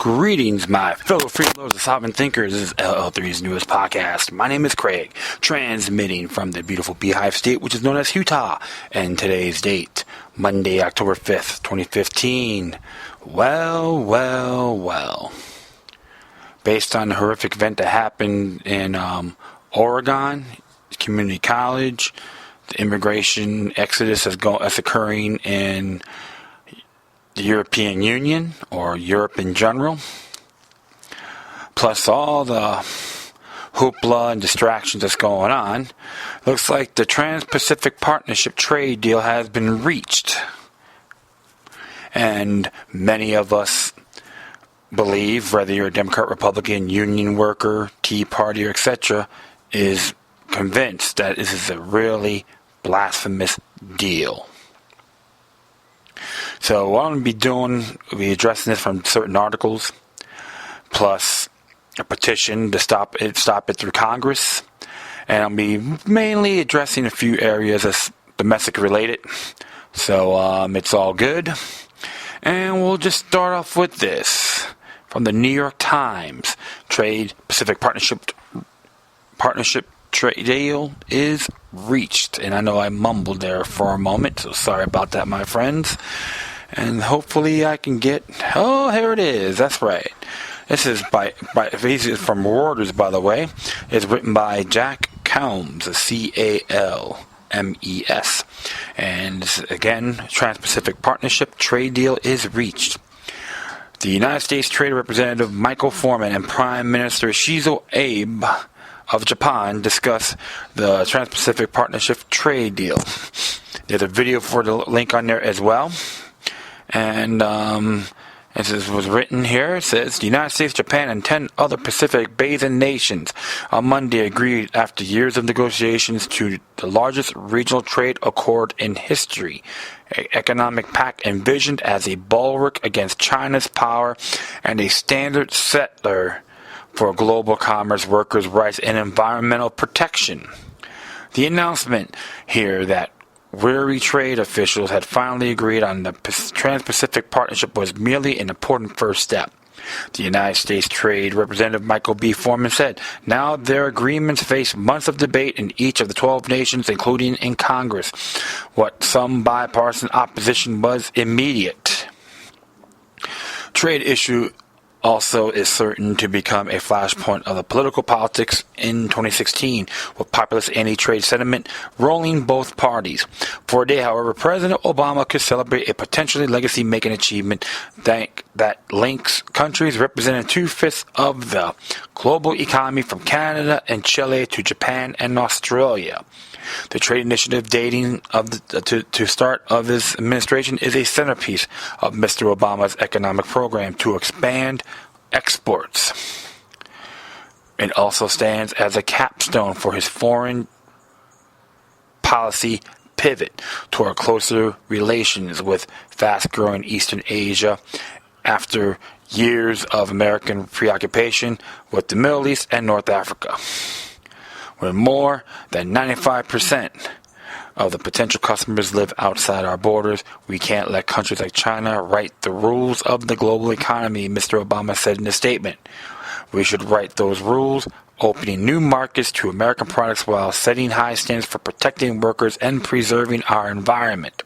Greetings, my fellow freeloaders and sovereign thinkers. This is LL3's newest podcast. My name is Craig, transmitting from the beautiful Beehive State, which is known as Utah. And today's date, Monday, October 5th, 2015. Well. Based on the horrific event that happened in Oregon, community college, the immigration exodus that's occurring in the European Union, or Europe in general, plus all the hoopla and distractions that's going on, looks like the Trans-Pacific Partnership trade deal has been reached. And many of us believe, whether you're a Democrat, Republican, union worker, Tea Party, etc., is convinced that this is a really blasphemous deal. So what I'm going to be doing, we'll be addressing this from certain articles, plus a petition to stop it through Congress. And I'll be mainly addressing a few areas as domestic related. So it's all good. And we'll just start off with this. From the New York Times, Trade-Pacific Partnership trade deal is reached. And I know I mumbled there for a moment, so sorry about that, my friends. And hopefully I can get... Oh, here it is. That's right. This is from Reuters, by the way. It's written by Jack Calmes, C-A-L-M-E-S. And this, again, Trans-Pacific Partnership trade deal is reached. The United States Trade Representative Michael Foreman and Prime Minister Shinzo Abe of Japan discuss the Trans-Pacific Partnership trade deal. There's a video for the link on there as well. And as it was written here, it says, the United States, Japan, and 10 other Pacific Basin nations on Monday agreed after years of negotiations to the largest regional trade accord in history. An economic pact envisioned as a bulwark against China's power and a standard settler for global commerce, workers' rights, and environmental protection. The announcement here that weary trade officials had finally agreed on the Trans-Pacific Partnership was merely an important first step. The United States Trade Representative Michael B. Foreman said, now their agreements face months of debate in each of the 12 nations, including in Congress. What some bipartisan opposition was immediate. Trade issue also is certain to become a flashpoint of the political politics in 2016, with populist anti-trade sentiment rolling both parties. For a day, however, President Obama could celebrate a potentially legacy-making achievement that links countries representing 2/5 of the global economy, from Canada and Chile to Japan and Australia. The trade initiative dating to start of his administration is a centerpiece of Mr. Obama's economic program to expand exports. It also stands as a capstone for his foreign policy pivot toward closer relations with fast-growing Eastern Asia after years of American preoccupation with the Middle East and North Africa. Where more than 95% of the potential customers live outside our borders, we can't let countries like China write the rules of the global economy, Mr. Obama said in a statement. We should write those rules, opening new markets to American products while setting high standards for protecting workers and preserving our environment.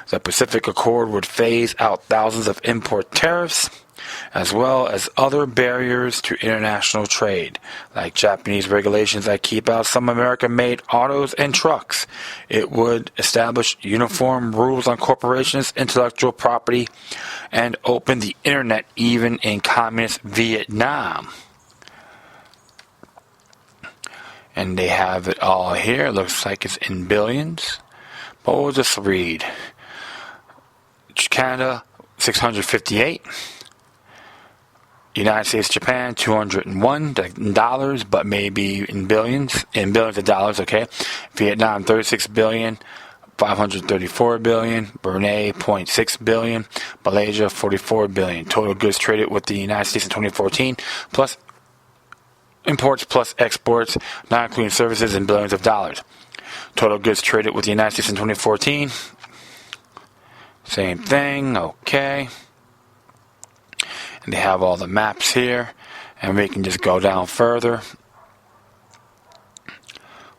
The Pacific Accord would phase out thousands of import tariffs, as well as other barriers to international trade, like Japanese regulations that keep out some American-made autos and trucks. It would establish uniform rules on corporations, intellectual property, and open the internet even in communist Vietnam. And they have it all here. It looks like it's in billions. But we'll just read. Canada, 658. United States, Japan, $201, but maybe in billions of dollars, okay. Vietnam, $36 billion, $534 billion, Brunei, $0.6 billion, Malaysia, $44 billion. Total goods traded with the United States in 2014, plus imports plus exports, not including services, in billions of dollars. Total goods traded with the United States in 2014, same thing, okay. And they have all the maps here. And we can just go down further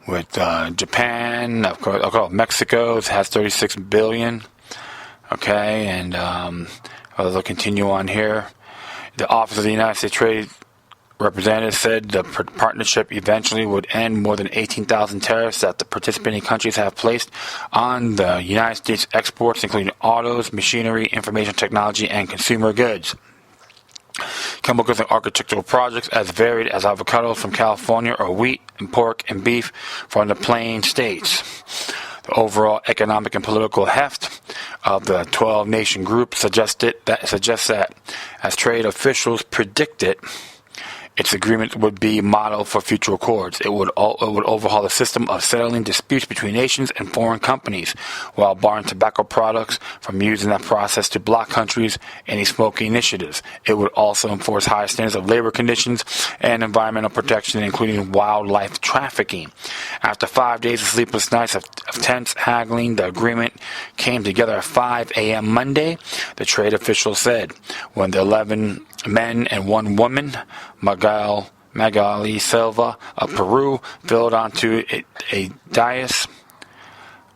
with Japan. Of course, Mexico has 36 billion. Okay, and I'll continue on here. The Office of the United States Trade Representative said the partnership eventually would end more than 18,000 tariffs that the participating countries have placed on the United States exports, including autos, machinery, information technology, and consumer goods. Chemicals and architectural projects as varied as avocados from California or wheat and pork and beef from the Plain States. The overall economic and political heft of the 12-nation group suggests that, as trade officials predicted, its agreement would be model for future accords. It would overhaul the system of settling disputes between nations and foreign companies, while barring tobacco products from using that process to block countries' anti-smoking initiatives. It would also enforce higher standards of labor conditions and environmental protection, including wildlife trafficking. After 5 days of sleepless nights of tense haggling, the agreement came together at 5 a.m. Monday, the trade official said, when the 11 men and 1 woman, Magali Silva of Peru, filled onto a dais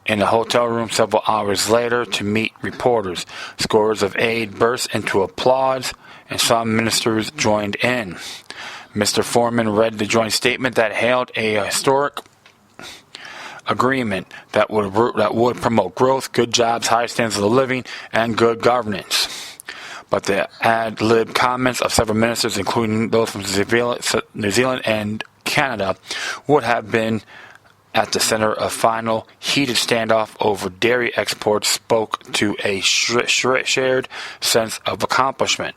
in a hotel room several hours later to meet reporters. Scores of aides burst into applause, and some ministers joined in. Mr. Foreman read the joint statement that hailed a historic agreement that would promote growth, good jobs, high standards of living, and good governance. But the ad-lib comments of several ministers, including those from New Zealand and Canada, would have been at the center of final heated standoff over dairy exports, spoke to a shared sense of accomplishment.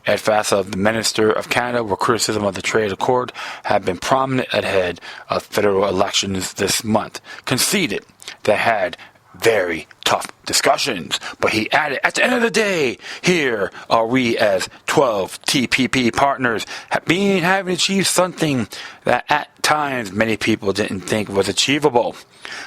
Ed Fassa, the Minister of Canada, where criticism of the trade accord had been prominent ahead of federal elections this month, conceded they had very tough discussions, but he added, at the end of the day, here are we as 12 TPP partners having achieved something that at times many people didn't think was achievable.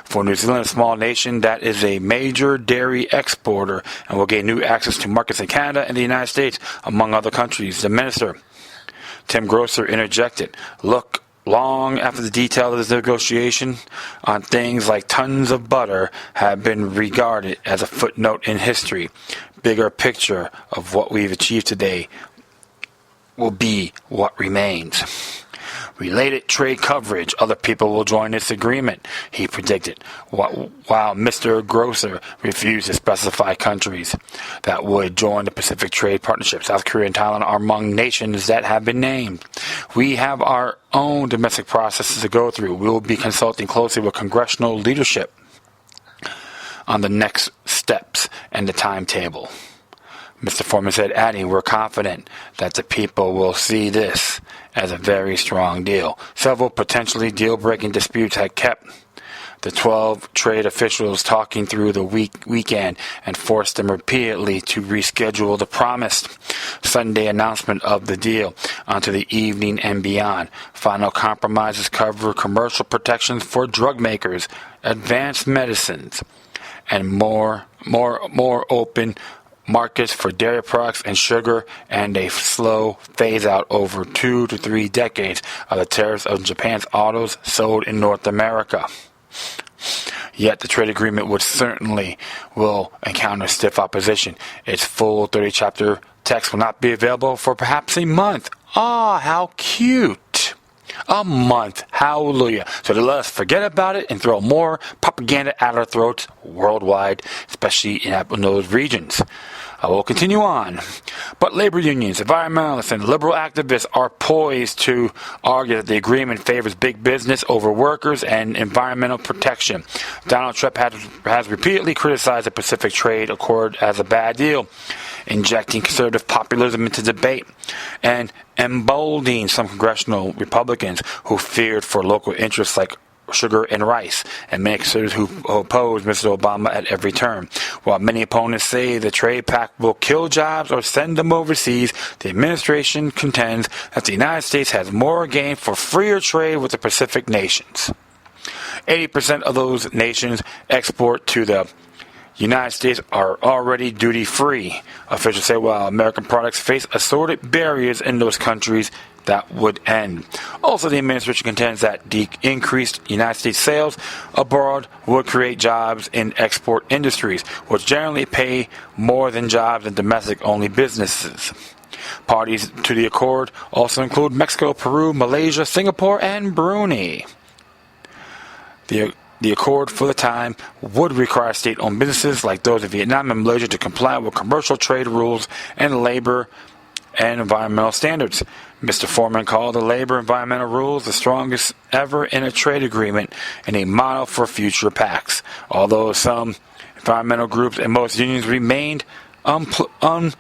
For New Zealand, a small nation that is a major dairy exporter and will gain new access to markets in Canada and the United States, among other countries, the minister, Tim Grosser, interjected, look, long after the details of this negotiation on things like tons of butter have been regarded as a footnote in history, bigger picture of what we've achieved today will be what remains. Related trade coverage, other people will join this agreement, he predicted, while Mr. Grosser refused to specify countries that would join the Pacific Trade Partnership. South Korea and Thailand are among nations that have been named. We have our own domestic processes to go through. We will be consulting closely with congressional leadership on the next steps and the timetable. Mr. Foreman said, adding, we're confident that the people will see this as a very strong deal. Several potentially deal-breaking disputes had kept the 12 trade officials talking through the weekend and forced them repeatedly to reschedule the promised Sunday announcement of the deal onto the evening and beyond. Final compromises cover commercial protections for drug makers, advanced medicines, and more open markets for dairy products and sugar, and a slow phase-out over 2 to 3 decades of the tariffs on Japan's autos sold in North America. Yet the trade agreement will encounter stiff opposition. Its full 30-chapter text will not be available for perhaps a month. Ah, how cute. A month. Hallelujah. So to let us forget about it and throw more propaganda at our throats worldwide, especially in those regions. I will continue on. But labor unions, environmentalists, and liberal activists are poised to argue that the agreement favors big business over workers and environmental protection. Donald Trump has repeatedly criticized the Pacific Trade Accord as a bad deal, injecting conservative populism into debate and emboldening some congressional Republicans who feared for local interests like sugar and rice, and many conservatives who oppose Mr. Obama at every turn. While many opponents say the trade pact will kill jobs or send them overseas, the administration contends that the United States has more gain for freer trade with the Pacific nations. 80% of those nations export to the United States are already duty-free. Officials say while American products face assorted barriers in those countries, that would end. Also, the administration contends that the increased United States sales abroad would create jobs in export industries, which generally pay more than jobs in domestic-only businesses. Parties to the accord also include Mexico, Peru, Malaysia, Singapore, and Brunei. The accord, for the time, would require state-owned businesses like those of Vietnam and Malaysia to comply with commercial trade rules and labor and environmental standards. Mr. Foreman called the labor environmental rules the strongest ever in a trade agreement and a model for future pacts. Although some environmental groups and most unions remained implacably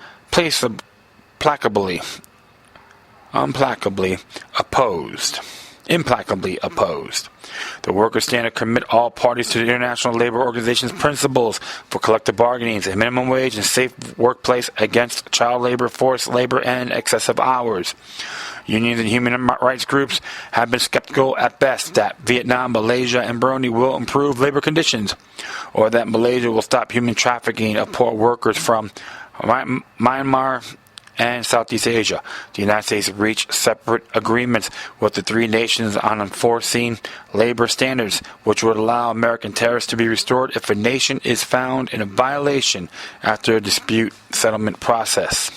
opposed. The Workers' Standard commit all parties to the International Labor Organization's principles for collective bargaining, a minimum wage, and safe workplace against child labor, forced labor, and excessive hours. Unions and human rights groups have been skeptical at best that Vietnam, Malaysia, and Brunei will improve labor conditions, or that Malaysia will stop human trafficking of poor workers from Myanmar and Southeast Asia. The United States reached separate agreements with the three nations on enforcing labor standards, which would allow American tariffs to be restored if a nation is found in a violation after a dispute settlement process.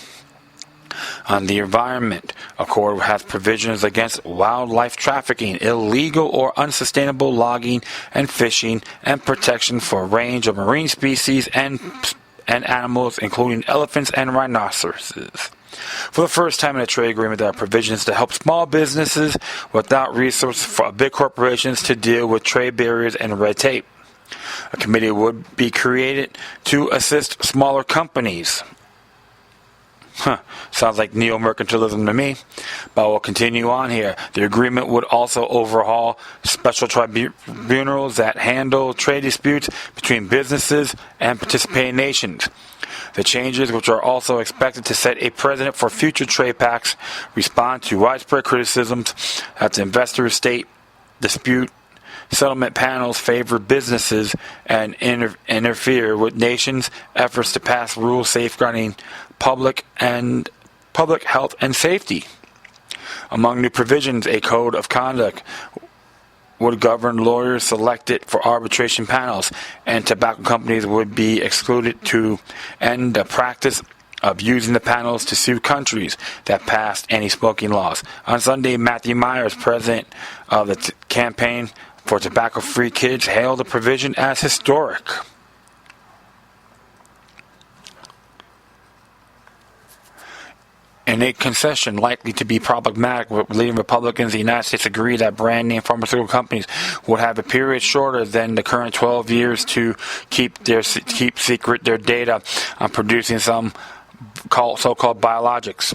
On the environment, accord has provisions against wildlife trafficking, illegal or unsustainable logging and fishing, and protection for a range of marine species and animals, including elephants and rhinoceroses. For the first time in a trade agreement, there are provisions to help small businesses without resources for big corporations to deal with trade barriers and red tape. A committee would be created to assist smaller companies. Sounds like neo-mercantilism to me, but we'll continue on here. The agreement would also overhaul special tribunals that handle trade disputes between businesses and participating nations. The changes, which are also expected to set a precedent for future trade pacts, respond to widespread criticisms that the investor-state dispute settlement panels favor businesses and interfere with nations' efforts to pass rules safeguarding public health and safety. Among new provisions, a code of conduct would govern lawyers selected for arbitration panels, and tobacco companies would be excluded to end the practice of using the panels to sue countries that passed anti-smoking laws. On Sunday, Matthew Myers, president of the Campaign for Tobacco-Free Kids, hailed the provision as historic. In a concession likely to be problematic with leading Republicans, the United States agreed that brand name pharmaceutical companies would have a period shorter than the current 12 years to keep secret their data on producing some so-called biologics,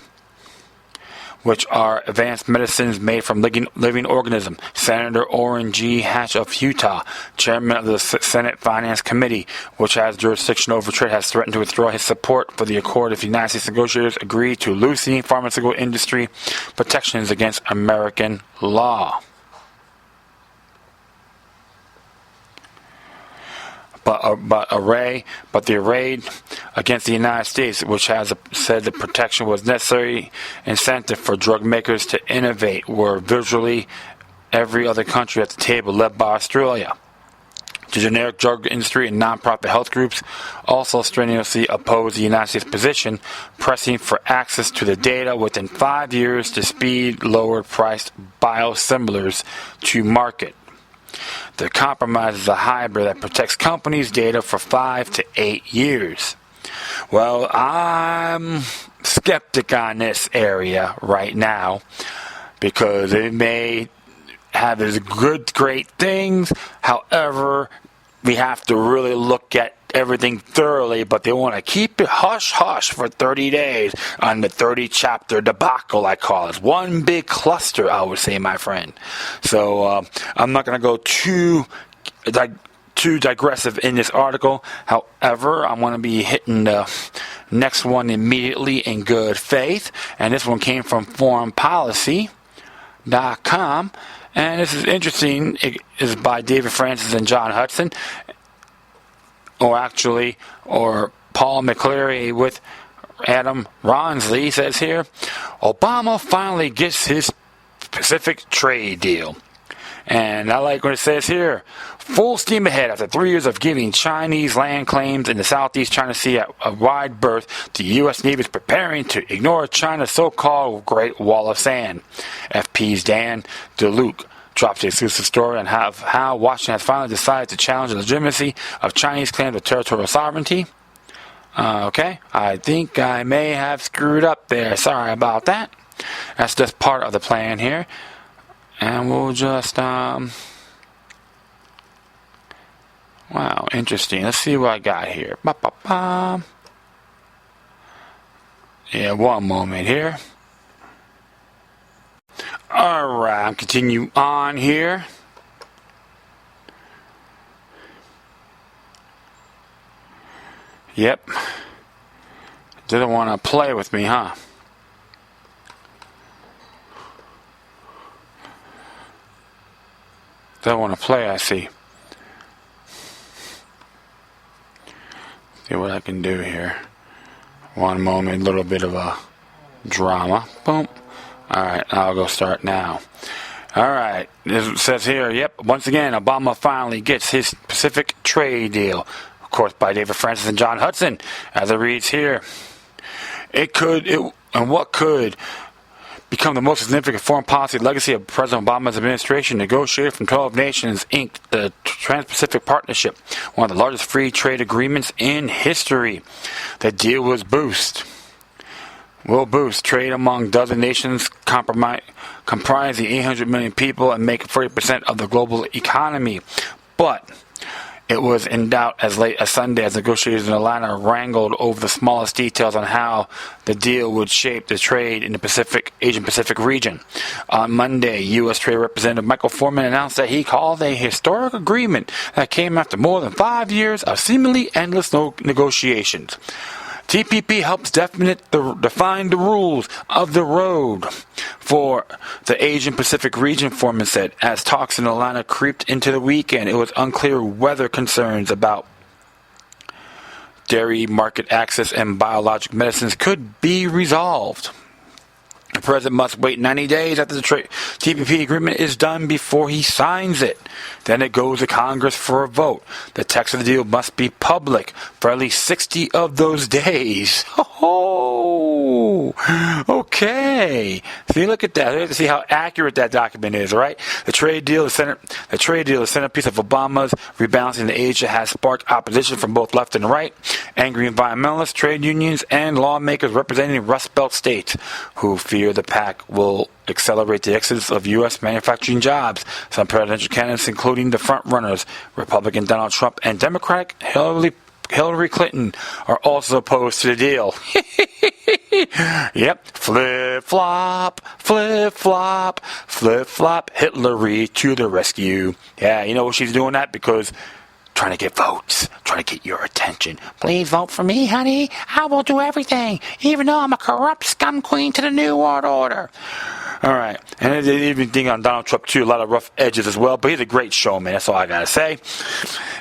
which are advanced medicines made from living organisms. Senator Orrin G. Hatch of Utah, chairman of the Senate Finance Committee, which has jurisdiction over trade, has threatened to withdraw his support for the accord if the United States negotiators agree to loosen pharmaceutical industry protections against American law. But the array against the United States, which has said the protection was necessary incentive for drug makers to innovate, were virtually every other country at the table, led by Australia. The generic drug industry and nonprofit health groups also strenuously oppose the United States position, pressing for access to the data within 5 years to speed lower-priced biosimilars to market. The compromise is a hybrid that protects companies' data for 5 to 8 years. Well, I'm skeptic on this area right now because it may have its great things. However, we have to really look at everything thoroughly, but they want to keep it hush-hush for 30 days on the 30-chapter debacle, I call it. One big cluster, I would say, my friend. So I'm not going to go too digressive in this article. However, I'm going to be hitting the next one immediately in good faith, and this one came from foreignpolicy.com, and this is interesting. It is by David Francis and John Hudson. or Paul McCleary with Adam Ronsley says here, Obama finally gets his Pacific trade deal. And I like what it says here. Full steam ahead after 3 years of giving Chinese land claims in the Southeast China Sea a wide berth, the U.S. Navy is preparing to ignore China's so-called Great Wall of Sand. FP's Dan DeLuke drops the exclusive story on how Washington has finally decided to challenge the legitimacy of Chinese claims of territorial sovereignty. Okay, I think I may have screwed up there. Sorry about that. That's just part of the plan here. And we'll just, wow, interesting. Let's see what I got here. Ba-ba-ba. Yeah, one moment here. Alright, I'll continue on here. Yep. Didn't want to play with me, huh? Don't want to play, I see. See what I can do here. One moment, a little bit of a drama. Boom. Alright, I'll go start now. Alright, it says here, yep, once again, Obama finally gets his Pacific trade deal. Of course, by David Francis and John Hudson, as it reads here. What could become the most significant foreign policy legacy of President Obama's administration, negotiated from 12 nations, inked the Trans-Pacific Partnership, one of the largest free trade agreements in history. The deal will boost trade among dozen nations comprising 800 million people and make 40% of the global economy. But it was in doubt as late as Sunday as negotiators in Atlanta wrangled over the smallest details on how the deal would shape the trade in the Asian-Pacific region. On Monday, U.S. Trade Representative Michael Foreman announced that he called a historic agreement that came after more than 5 years of seemingly endless negotiations. TPP helps define the rules of the road for the Asian Pacific region, Foreman said. As talks in Atlanta creeped into the weekend, it was unclear whether concerns about dairy market access and biologic medicines could be resolved. The president must wait 90 days after the TPP agreement is done before he signs it. Then it goes to Congress for a vote. The text of the deal must be public for at least 60 of those days. Oh, okay. See, look at that. See how accurate that document is, right? The trade deal, the centerpiece of Obama's rebalancing the Asia, has sparked opposition from both left and right, angry environmentalists, trade unions, and lawmakers representing Rust Belt states who fear the pact will accelerate the exodus of U.S. manufacturing jobs. Some presidential candidates, including the front-runners, Republican Donald Trump and Democratic Hillary Clinton, are also opposed to the deal. Yep, flip-flop, flip-flop, flip-flop, Hillary to the rescue. Yeah, you know she's doing that because trying to get votes, trying to get your attention. Please vote for me, honey. I will do everything, even though I'm a corrupt scum queen to the New World Order. All right. And they even think on Donald Trump, too, a lot of rough edges as well. But he's a great showman. That's all I got to say.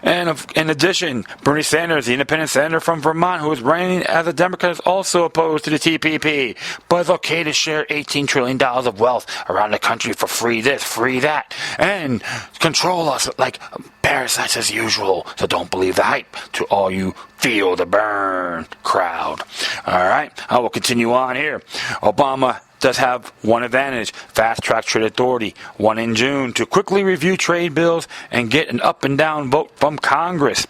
And in addition, Bernie Sanders, the independent senator from Vermont, who is running as a Democrat, is also opposed to the TPP. But it's okay to share $18 trillion of wealth around the country for free this, free that, and control us like parasites as usual. So don't believe the hype, to all you feel the burn crowd. All right. I will continue on here. Obama does have one advantage: fast-track trade authority, one in June, to quickly review trade bills and get an up and down vote from Congress.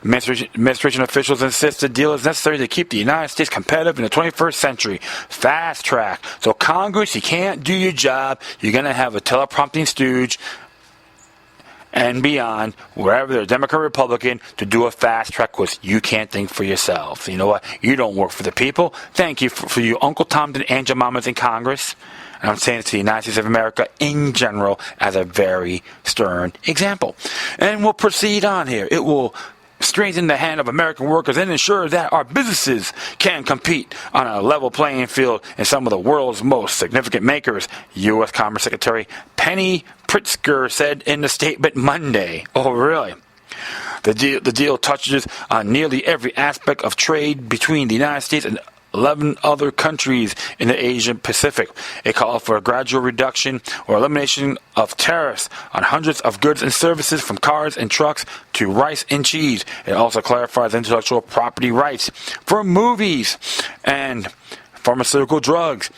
Administration officials insist the deal is necessary to keep the United States competitive in the 21st century. Fast track. So Congress, you can't do your job. You're going to have a teleprompting stooge and beyond, wherever they're Democrat or Republican, to do a fast track because you can't think for yourself. You know what? You don't work for the people. Thank you for you Uncle Tom and Aunt Jemimas in Congress. And I'm saying it to the United States of America in general as a very stern example. And we'll proceed on here. It will strengthen the hand of American workers and ensure that our businesses can compete on a level playing field in some of the world's most significant makers, U.S. Commerce Secretary Penny Pritzker said in the statement Monday. Oh, really? The deal touches on nearly every aspect of trade between the United States and 11 other countries in the Asian Pacific. It calls for a gradual reduction or elimination of tariffs on hundreds of goods and services from cars and trucks to rice and cheese. It also clarifies intellectual property rights for movies and pharmaceutical drugs,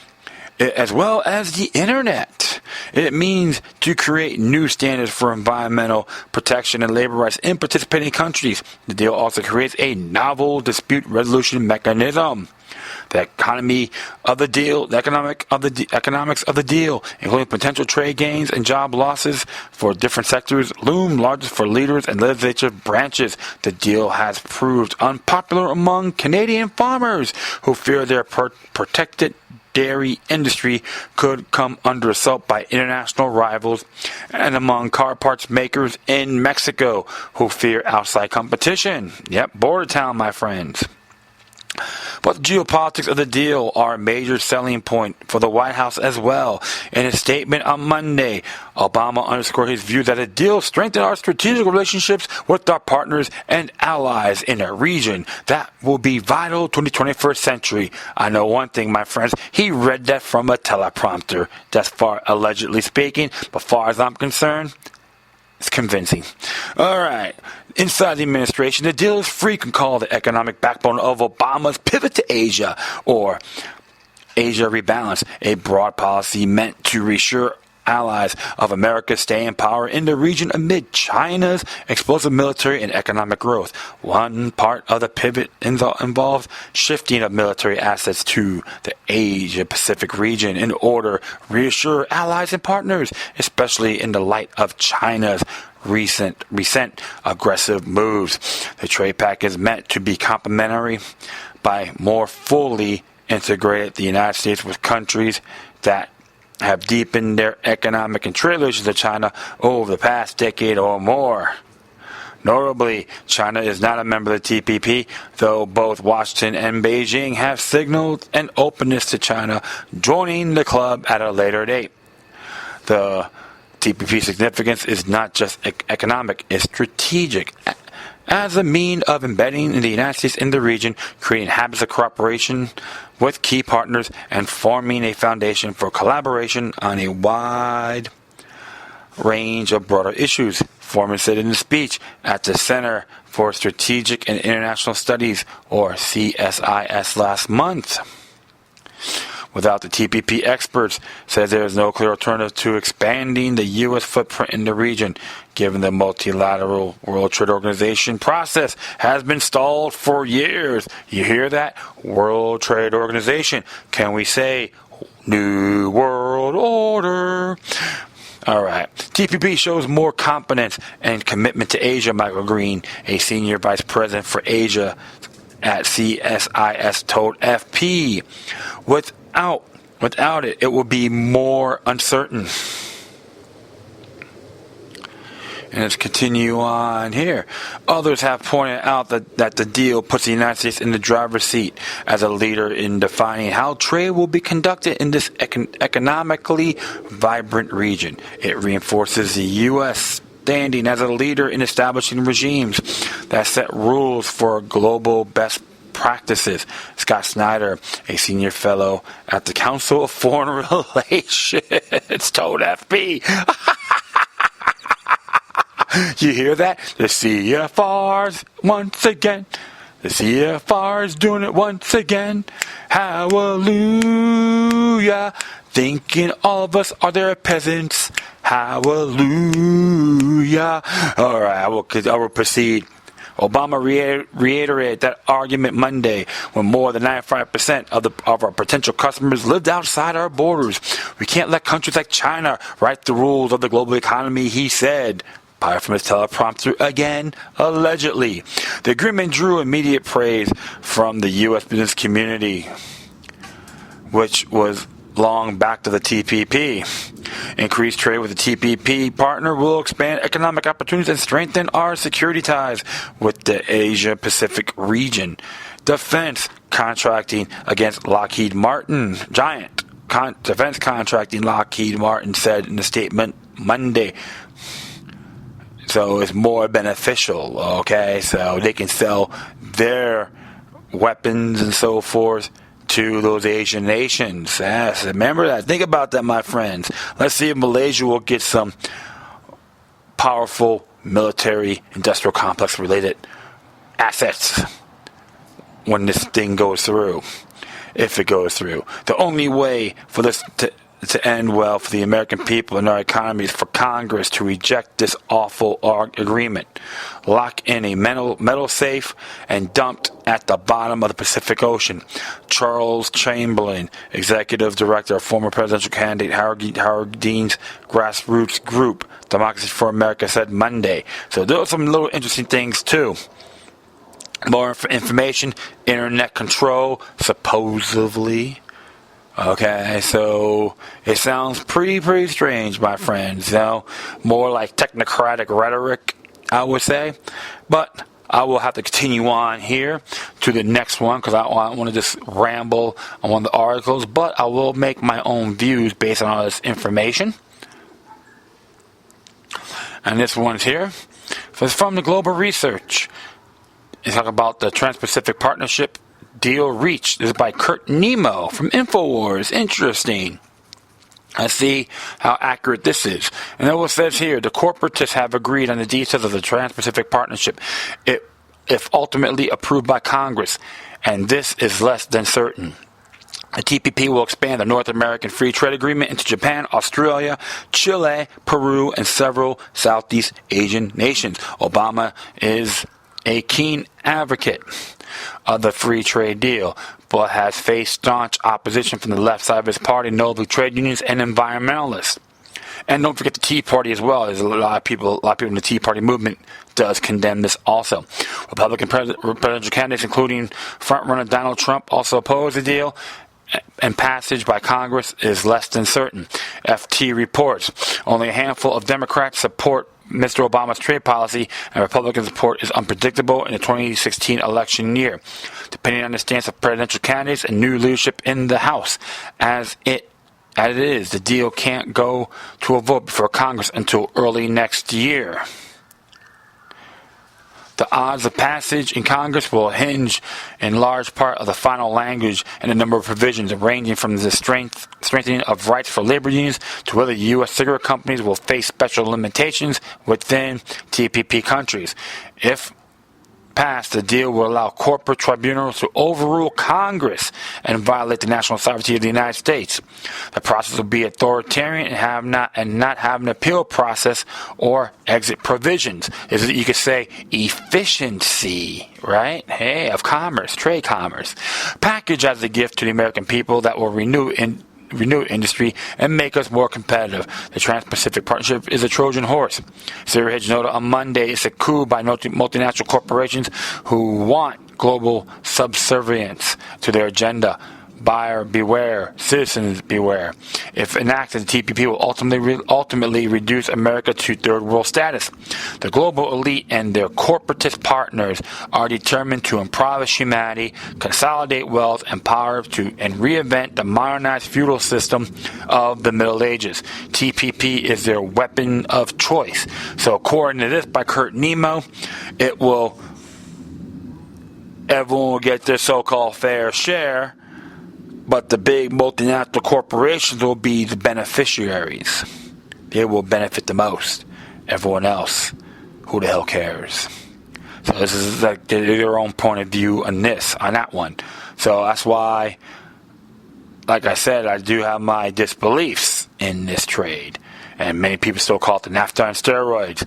as well as the internet. It means to create new standards for environmental protection and labor rights in participating countries. The deal also creates a novel dispute resolution mechanism. The economics of the deal, including potential trade gains and job losses for different sectors, loom largest for leaders and legislative branches. The deal has proved unpopular among Canadian farmers who fear their protected dairy industry could come under assault by international rivals, and among car parts makers in Mexico who fear outside competition. Yep, border town, my friends. But the geopolitics of the deal are a major selling point for the White House as well. In a statement on Monday, Obama underscored his view that the deal strengthened our strategic relationships with our partners and allies in a region that will be vital to the 21st century. I know one thing, my friends. He read that from a teleprompter. That's far allegedly speaking. But far as I'm concerned, it's convincing. All right. Inside the administration, the deal is frequently called the economic backbone of Obama's pivot to Asia, or Asia Rebalance, a broad policy meant to reassure allies of America stay in power in the region amid China's explosive military and economic growth. One part of the pivot involves shifting of military assets to the Asia-Pacific region in order to reassure allies and partners, especially in the light of China's recent aggressive moves. The trade pact is meant to be complementary by more fully integrated the United States with countries that have deepened their economic and trade relations with China over the past decade or more. Notably, China is not a member of the TPP, though both Washington and Beijing have signaled an openness to China joining the club at a later date. The TPP significance is not just economic, it's strategic. As a means of embedding the United States in the region, creating habits of cooperation with key partners, and forming a foundation for collaboration on a wide range of broader issues. Foreman said in a speech at the Center for Strategic and International Studies, or CSIS, last month. Without the TPP, experts said there is no clear alternative to expanding the U.S. footprint in the region, given the multilateral World Trade Organization process has been stalled for years. You hear that? World Trade Organization. Can we say New World Order? All right. TPP shows more confidence and commitment to Asia, Michael Green, a senior vice president for Asia at CSIS, told FP. Without it, it will be more uncertain. And let's continue on here. Others have pointed out that the deal puts the United States in the driver's seat as a leader in defining how trade will be conducted in this economically vibrant region. It reinforces the U.S. standing as a leader in establishing regimes that set rules for global best practices. Scott Snyder, a senior fellow at the Council of Foreign Relations, told FP. You hear that? The CFRs once again. The CFRs doing it once again. Hallelujah. Thinking all of us are their peasants. Hallelujah. All right, I will proceed. Obama reiterated that argument Monday when more than 95% of our potential customers lived outside our borders. We can't let countries like China write the rules of the global economy, he said. Probably from his teleprompter again, allegedly. The agreement drew immediate praise from the U.S. business community, which was long back to the TPP. Increased trade with the TPP partner will expand economic opportunities and strengthen our security ties with the Asia-Pacific region. Defense contracting against Lockheed Martin. Defense contracting Lockheed Martin said in a statement Monday. So it's more beneficial, okay? So they can sell their weapons and so forth to those Asian nations. Yes, remember that. Think about that, my friends. Let's see if Malaysia will get some powerful military industrial complex related assets when this thing goes through, if it goes through. The only way for this to end well for the American people and our economy is for Congress to reject this awful agreement, lock in a metal safe, and dumped at the bottom of the Pacific Ocean. Charles Chamberlain, executive director of former presidential candidate Howard Dean's grassroots group, Democracy for America, said Monday. So there are some little interesting things too. More information, internet control, supposedly. Okay, so it sounds pretty strange, my friends. You know, more like technocratic rhetoric, I would say. But I will have to continue on here to the next one because I don't want to just ramble on one of the articles. But I will make my own views based on all this information. And this one's here. So it's from the Global Research. It's talking about the Trans-Pacific Partnership Deal reached. This is by Kurt Nemo from InfoWars. Interesting. Let's see how accurate this is. And it says here, the corporatists have agreed on the details of the Trans-Pacific Partnership if ultimately approved by Congress, and this is less than certain. The TPP will expand the North American Free Trade Agreement into Japan, Australia, Chile, Peru, and several Southeast Asian nations. Obama is a keen advocate of the free trade deal, but has faced staunch opposition from the left side of his party, notably trade unions and environmentalists. And don't forget the Tea Party as well. There's a lot of people in the Tea Party movement does condemn this also. Republican presidential candidates, including frontrunner Donald Trump, also oppose the deal, and passage by Congress is less than certain. FT reports only a handful of Democrats support Mr. Obama's trade policy, and Republican support is unpredictable in the 2016 election year, depending on the stance of presidential candidates and new leadership in the House. As it is, the deal can't go to a vote before Congress until early next year. The odds of passage in Congress will hinge in large part of the final language and the number of provisions, ranging from the strengthening of rights for labor unions to whether U.S. cigarette companies will face special limitations within TPP countries. If passed, the deal will allow corporate tribunals to overrule Congress and violate the national sovereignty of the United States. The process will be authoritarian and not have an appeal process or exit provisions. You could say efficiency, right? Hey, of commerce, trade commerce. Packaged as a gift to the American people that will renew industry and make us more competitive. The Trans-Pacific Partnership is a Trojan horse. Sarah Hedge noted on Monday it's a coup by multinational corporations who want global subservience to their agenda. Buyer beware, citizens beware. If enacted, the TPP will ultimately reduce America to third world status. The global elite and their corporatist partners are determined to impoverish humanity, consolidate wealth and power and reinvent the modernized feudal system of the Middle Ages. TPP is their weapon of choice. So according to this by Kurt Nemo, everyone will get their so-called fair share, but the big multinational corporations will be the beneficiaries. They will benefit the most. Everyone else, who the hell cares? So this is like their own point of view on that one. So that's why, like I said, I do have my disbeliefs in this trade. And many people still call it the NAFTA and steroids.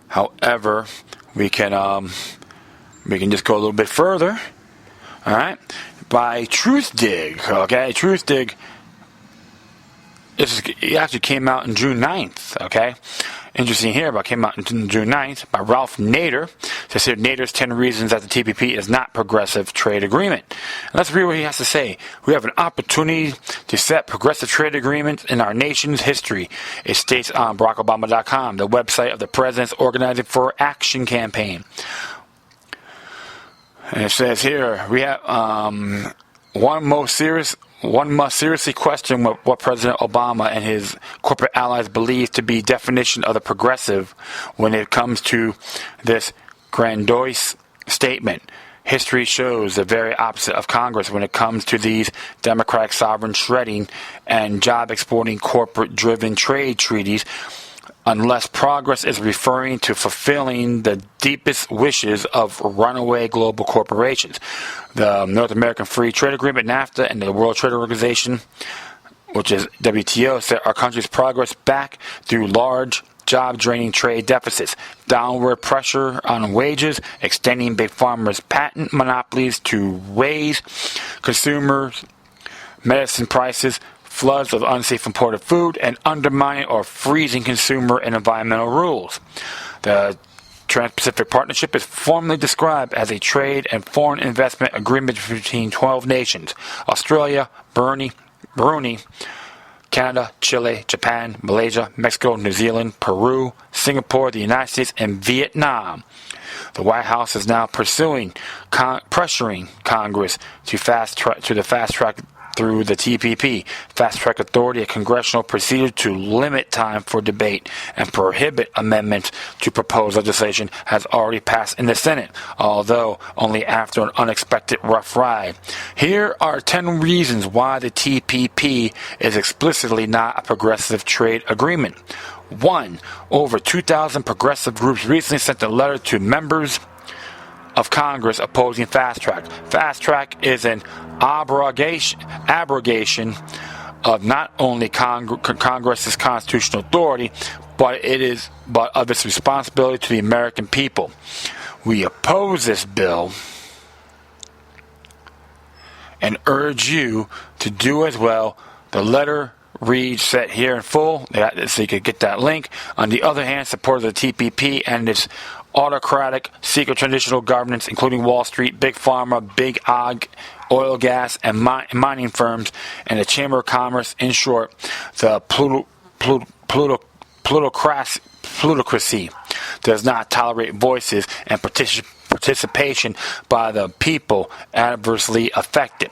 However, we can just go a little bit further. All right, by TruthDig. Okay, TruthDig. It actually came out on June 9th. Okay, interesting here, but it came out on June 9th by Ralph Nader. It says here, Nader's 10 reasons that the TPP is not progressive trade agreement. And let's read what he has to say. We have an opportunity to set progressive trade agreements in our nation's history. It states on BarackObama.com, the website of the President's Organizing for Action campaign. And it says here, we have one most serious one must seriously question what President Obama and his corporate allies believe to be definition of the progressive when it comes to this grandiose statement. History shows the very opposite of Congress when it comes to these democratic sovereign shredding and job-exporting corporate-driven trade treaties, unless progress is referring to fulfilling the deepest wishes of runaway global corporations. The North American Free Trade Agreement, NAFTA, and the World Trade Organization, which is WTO, set our country's progress back through large job-draining trade deficits, downward pressure on wages, extending big farmers' patent monopolies to raise consumers' medicine prices, floods of unsafe imported food, and undermining or freezing consumer and environmental rules. The Trans-Pacific Partnership is formally described as a trade and foreign investment agreement between 12 nations: Australia, Brunei, Canada, Chile, Japan, Malaysia, Mexico, New Zealand, Peru, Singapore, the United States, and Vietnam. The White House is now pressuring Congress to fast track through the TPP, fast-track authority, a congressional procedure to limit time for debate and prohibit amendments to proposed legislation has already passed in the Senate, although only after an unexpected rough ride. Here are 10 reasons why the TPP is explicitly not a progressive trade agreement. 1. Over 2,000 progressive groups recently sent a letter to members of Congress opposing fast track. Fast track is an abrogation of not only Congress's constitutional authority, but of its responsibility to the American people. We oppose this bill and urge you to do as well. The letter reads, set here in full, so you could get that link. On the other hand, supporters of the TPP and its autocratic, secret transitional governance, including Wall Street, Big Pharma, Big Ag, oil, gas, and mining firms, and the Chamber of Commerce, in short, the plutocracy does not tolerate voices and participation by the people adversely affected.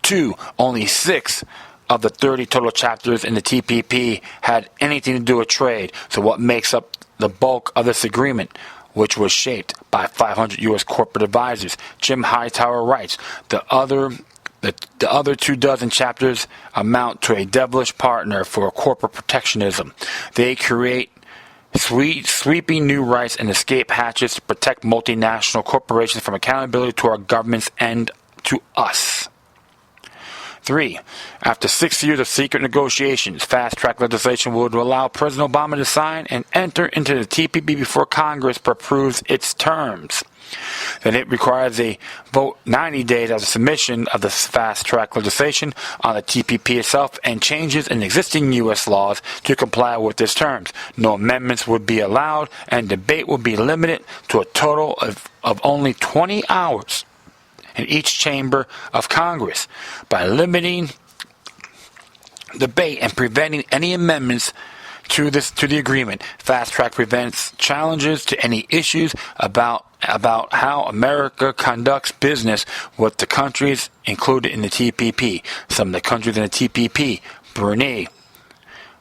2. Only 6 of the 30 total chapters in the TPP had anything to do with trade, so what makes up the bulk of this agreement, which was shaped by 500 U.S. corporate advisors? Jim Hightower writes, the other 24 chapters amount to a devilish partner for corporate protectionism. They create sweeping new rights and escape hatches to protect multinational corporations from accountability to our governments and to us. 3. After 6 years of secret negotiations, fast-track legislation would allow President Obama to sign and enter into the TPP before Congress approves its terms. Then it requires a vote 90 days after submission of the fast-track legislation on the TPP itself and changes in existing U.S. laws to comply with its terms. No amendments would be allowed, and debate would be limited to a total of only 20 hours in each chamber of Congress. By limiting debate and preventing any amendments to the agreement, fast track prevents challenges to any issues about how America conducts business with the countries included in the TPP. Some of the countries in the TPP, Brunei,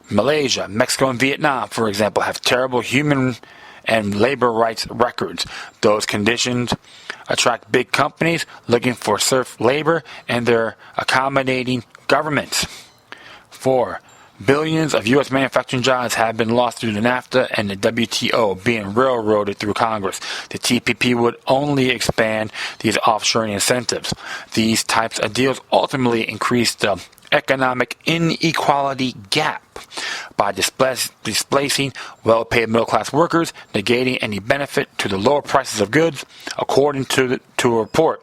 Malaysia, Mexico, and Vietnam, for example, have terrible human and labor rights records. Those conditions attract big companies looking for serf labor and their accommodating governments. 4. Billions of U.S. manufacturing jobs have been lost through the NAFTA and the WTO being railroaded through Congress. The TPP would only expand these offshoring incentives. These types of deals ultimately increase the economic inequality gap by displacing well-paid middle-class workers, negating any benefit to the lower prices of goods, according to a report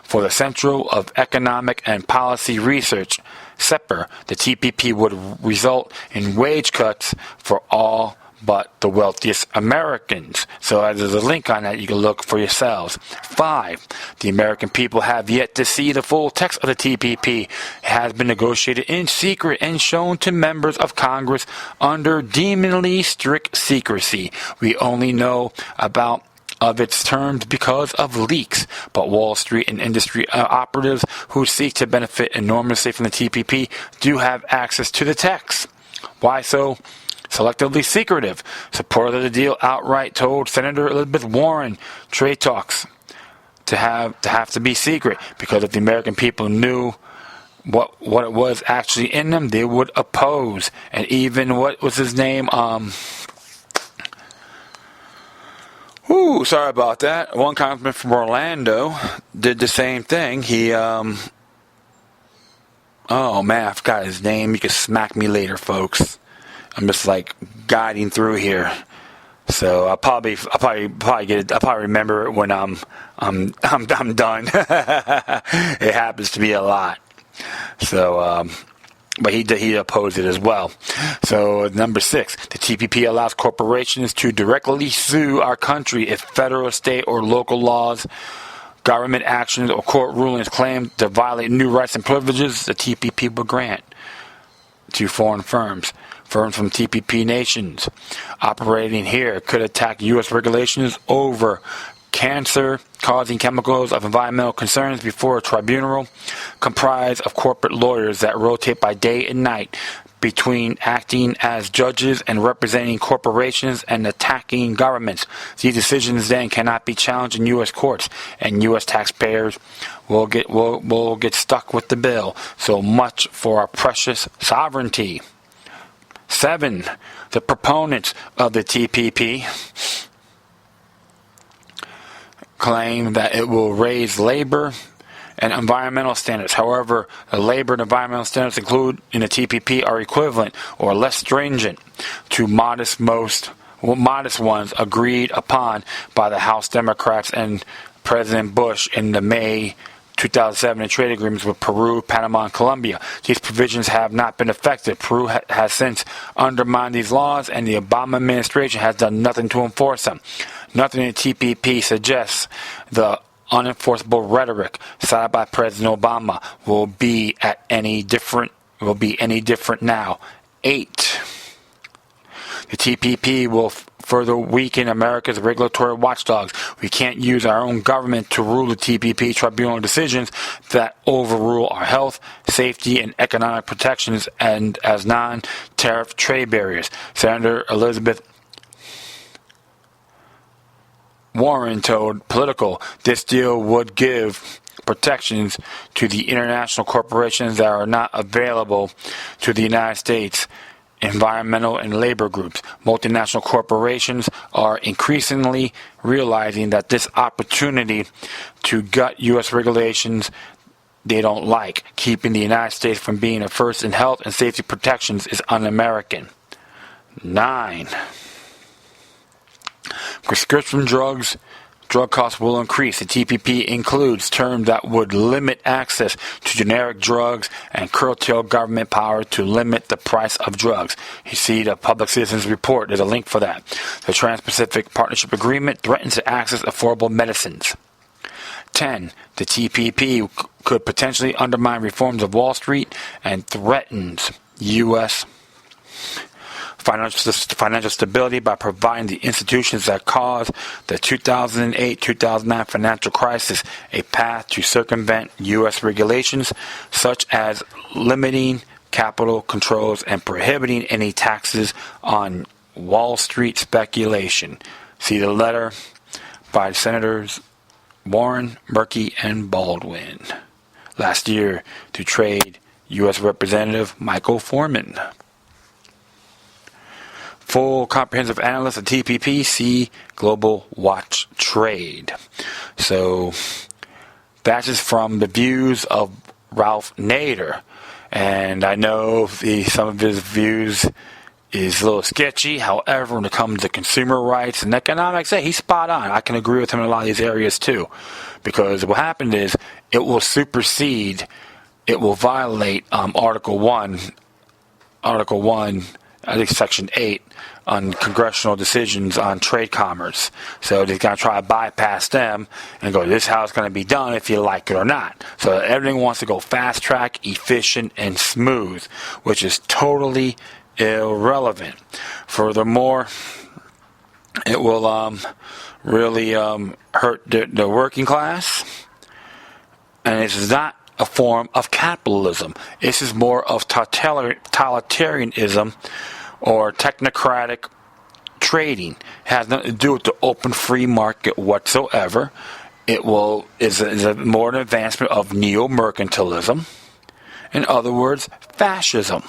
for the Center of Economic and Policy Research, CEPR. The TPP would result in wage cuts for all but the wealthiest Americans. So there's a link on that you can look for yourselves. 5. The American people have yet to see the full text of the TPP. It has been negotiated in secret and shown to members of Congress under demonly strict secrecy. We only know about of its terms because of leaks, but Wall Street and industry operatives who seek to benefit enormously from the TPP do have access to the text. Why so selectively secretive? Supporters of the deal outright told Senator Elizabeth Warren trade talks to have to be secret, because if the American people knew what it was actually in them, they would oppose. And even what was his name? Sorry about that. One congressman from Orlando did the same thing. He oh man, I forgot his name. You can smack me later, folks. I'm just like guiding through here. So I'll probably get it. I'll probably remember it when I'm done. It happens to be a lot. So, but he opposed it as well. So number 6, the TPP allows corporations to directly sue our country if federal, state, or local laws, government actions, or court rulings claim to violate new rights and privileges the TPP will grant to foreign firms. Firms from TPP nations operating here could attack U.S. regulations over cancer-causing chemicals of environmental concerns before a tribunal comprised of corporate lawyers that rotate by day and night between acting as judges and representing corporations and attacking governments. These decisions then cannot be challenged in U.S. courts, and U.S. taxpayers will get stuck with the bill. So much for our precious sovereignty. 7, the proponents of the TPP claim that it will raise labor and environmental standards. However, the labor and environmental standards included in the TPP are equivalent or less stringent to modest ones agreed upon by the House Democrats and President Bush in the May 2007 trade agreements with Peru, Panama, and Colombia. These provisions have not been effective. Peru has since undermined these laws, and the Obama administration has done nothing to enforce them. Nothing in the TPP suggests the unenforceable rhetoric cited by President Obama will be any different now. 8. The TPP will further weaken America's regulatory watchdogs. We can't use our own government to rule the TPP tribunal decisions that overrule our health, safety, and economic protections and as non-tariff trade barriers. Senator Elizabeth Warren told Politico this deal would give protections to the international corporations that are not available to the United States environmental and labor groups. Multinational corporations are increasingly realizing that this opportunity to gut U.S. regulations they don't like, keeping the United States from being a first in health and safety protections, is un-American. 9. Prescription drug costs will increase. The TPP includes terms that would limit access to generic drugs and curtail government power to limit the price of drugs. You see the Public Citizens Report. There's a link for that. The Trans-Pacific Partnership Agreement threatens to access affordable medicines. 10. The TPP could potentially undermine reforms of Wall Street and threatens U.S. financial stability by providing the institutions that caused the 2008-2009 financial crisis a path to circumvent U.S. regulations, such as limiting capital controls and prohibiting any taxes on Wall Street speculation. See the letter by Senators Warren, Murphy, and Baldwin last year to Trade U.S. Representative Michael Foreman. Full comprehensive analysis of TPP, see Global Watch Trade. So that is from the views of Ralph Nader. And I know some of his views is a little sketchy. However, when it comes to consumer rights and economics, he's spot on. I can agree with him in a lot of these areas too. Because what happened is it will violate Article 1, I think Section 8, on congressional decisions on trade commerce. So they're going to try to bypass them and go, this is how it's going to be done if you like it or not. So everything wants to go fast track, efficient, and smooth, which is totally irrelevant. Furthermore, it will really hurt the working class. And this is not a form of capitalism. This is more of totalitarianism or technocratic trading. It has nothing to do with the open free market whatsoever. It is more an advancement of neo-mercantilism. In other words, fascism.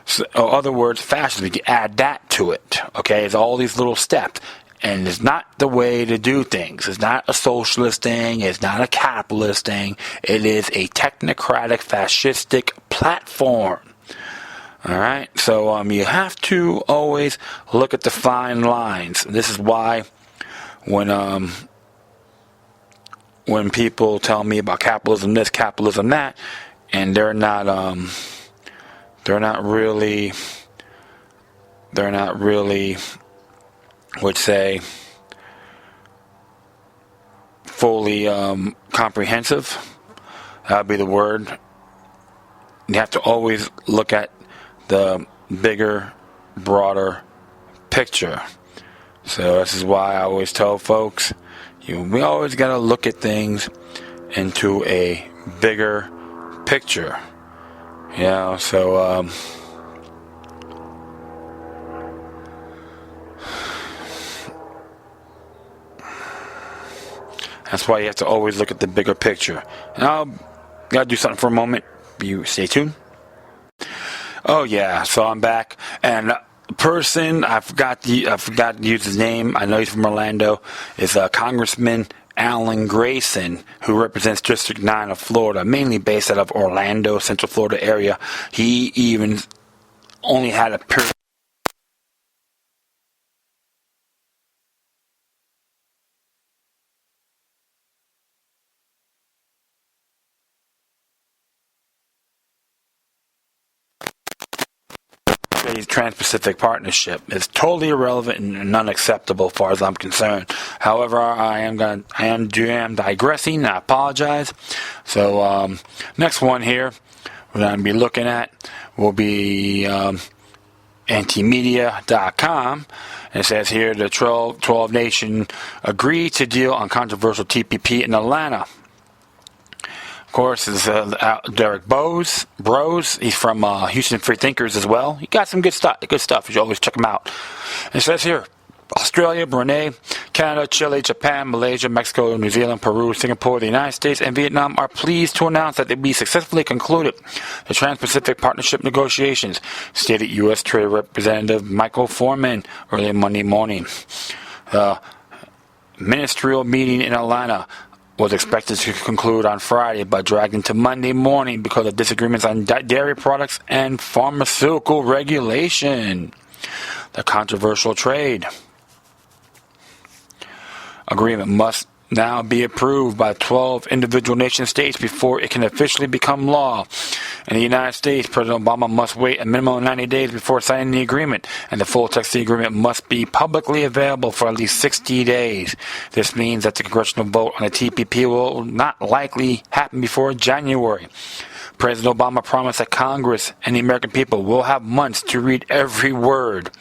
So, in other words, fascism. You can add that to it. Okay, it's all these little steps. And it's not the way to do things. It's not a socialist thing. It's not a capitalist thing. It is a technocratic, fascistic platform. All right? So you have to always look at the fine lines. This is why when people tell me about capitalism this, capitalism that, and they're not really would say fully comprehensive. That would be the word. You have to always look at the bigger, broader picture. So this is why I always tell folks, we always got to look at things into a bigger picture. So that's why you have to always look at the bigger picture. And I'll gotta do something for a moment. You stay tuned. Oh yeah, so I'm back, and the person I forgot to use his name. I know he's from Orlando. Is Congressman Alan Grayson, who represents District 9 of Florida, mainly based out of Orlando, Central Florida area. He even only had a period. Trans-Pacific Partnership is totally irrelevant and unacceptable as far as I'm concerned. However, I am digressing. I apologize. So next one here we're going to be looking at will be antimedia.com. And it says here the 12 nation agreed to deal on controversial TPP in Atlanta. Of course, is Derek Bros. He's from Houston Free Thinkers as well. He got some good stuff. You should always check him out. And it says here, Australia, Brunei, Canada, Chile, Japan, Malaysia, Mexico, New Zealand, Peru, Singapore, the United States, and Vietnam are pleased to announce that we successfully concluded the Trans-Pacific Partnership negotiations, stated U.S. Trade Representative Michael Foreman early Monday morning. The ministerial meeting in Atlanta was expected to conclude on Friday, but dragged into Monday morning because of disagreements on dairy products and pharmaceutical regulation. The controversial trade agreement must now be approved by 12 individual nation states before it can officially become law. In the United States, President Obama must wait a minimum of 90 days before signing the agreement, and the full text of the agreement must be publicly available for at least 60 days. This means that the congressional vote on the TPP will not likely happen before January. President Obama promised that Congress and the American people will have months to read every word,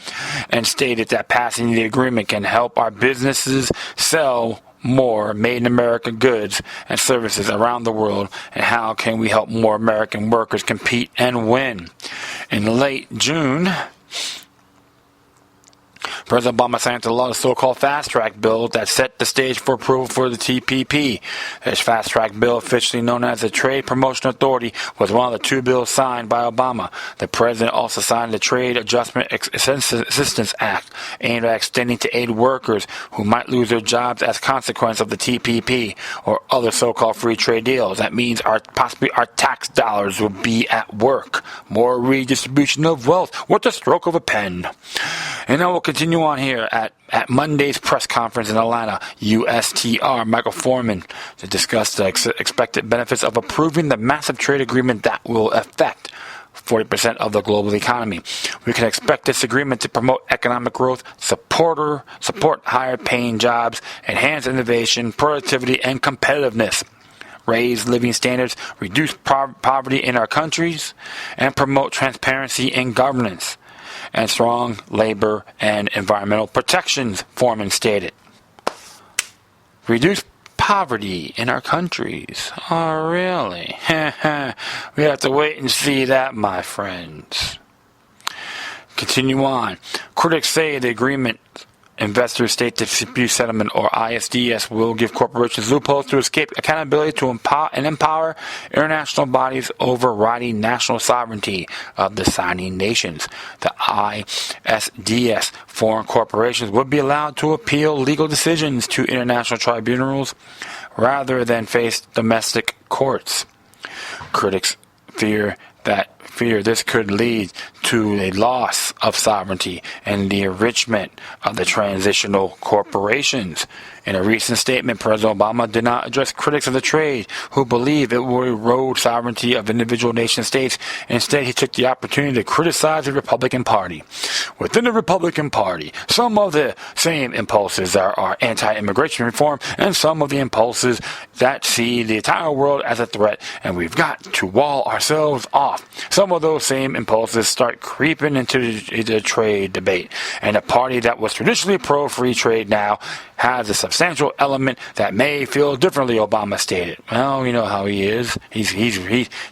and stated that passing the agreement can help our businesses sell more made-in-America goods and services around the world, and how can we help more American workers compete and win. In late June, President Obama signed into law the so-called fast-track bill that set the stage for approval for the TPP. This fast-track bill, officially known as the Trade Promotion Authority, was one of the two bills signed by Obama. The president also signed the Trade Adjustment Assistance Act, aimed at extending to aid workers who might lose their jobs as a consequence of the TPP or other so-called free trade deals. That means possibly our tax dollars will be at work. More redistribution of wealth with the stroke of a pen. And then we'll continue on here at Monday's press conference in Atlanta. USTR Michael Foreman to discuss the expected benefits of approving the massive trade agreement that will affect 40% of the global economy. We can expect this agreement to promote economic growth, support higher paying jobs, enhance innovation, productivity, and competitiveness, raise living standards, reduce poverty in our countries, and promote transparency in governance and strong labor and environmental protections, Foreman stated. reduce poverty in our countries. Oh, really? We have to wait and see that, my friends. Continue on. Critics say the agreement, Investors State Dispute Settlement, or ISDS, will give corporations loopholes to escape accountability to empower international bodies overriding national sovereignty of the signing nations. The ISDS foreign corporations would be allowed to appeal legal decisions to international tribunals rather than face domestic courts. Critics fear this could lead to a loss of sovereignty and the enrichment of the transitional corporations. In a recent statement, President Obama did not address critics of the trade who believe it will erode sovereignty of individual nation states. Instead, he took the opportunity to criticize the Republican Party. Within the Republican Party, some of the same impulses are anti-immigration reform, and some of the impulses that see the entire world as a threat, and we've got to wall ourselves off. Some of those same impulses start creeping into the trade debate, and a party that was traditionally pro-free trade now has a substantial element that may feel differently, Obama stated. Well, you know how he is.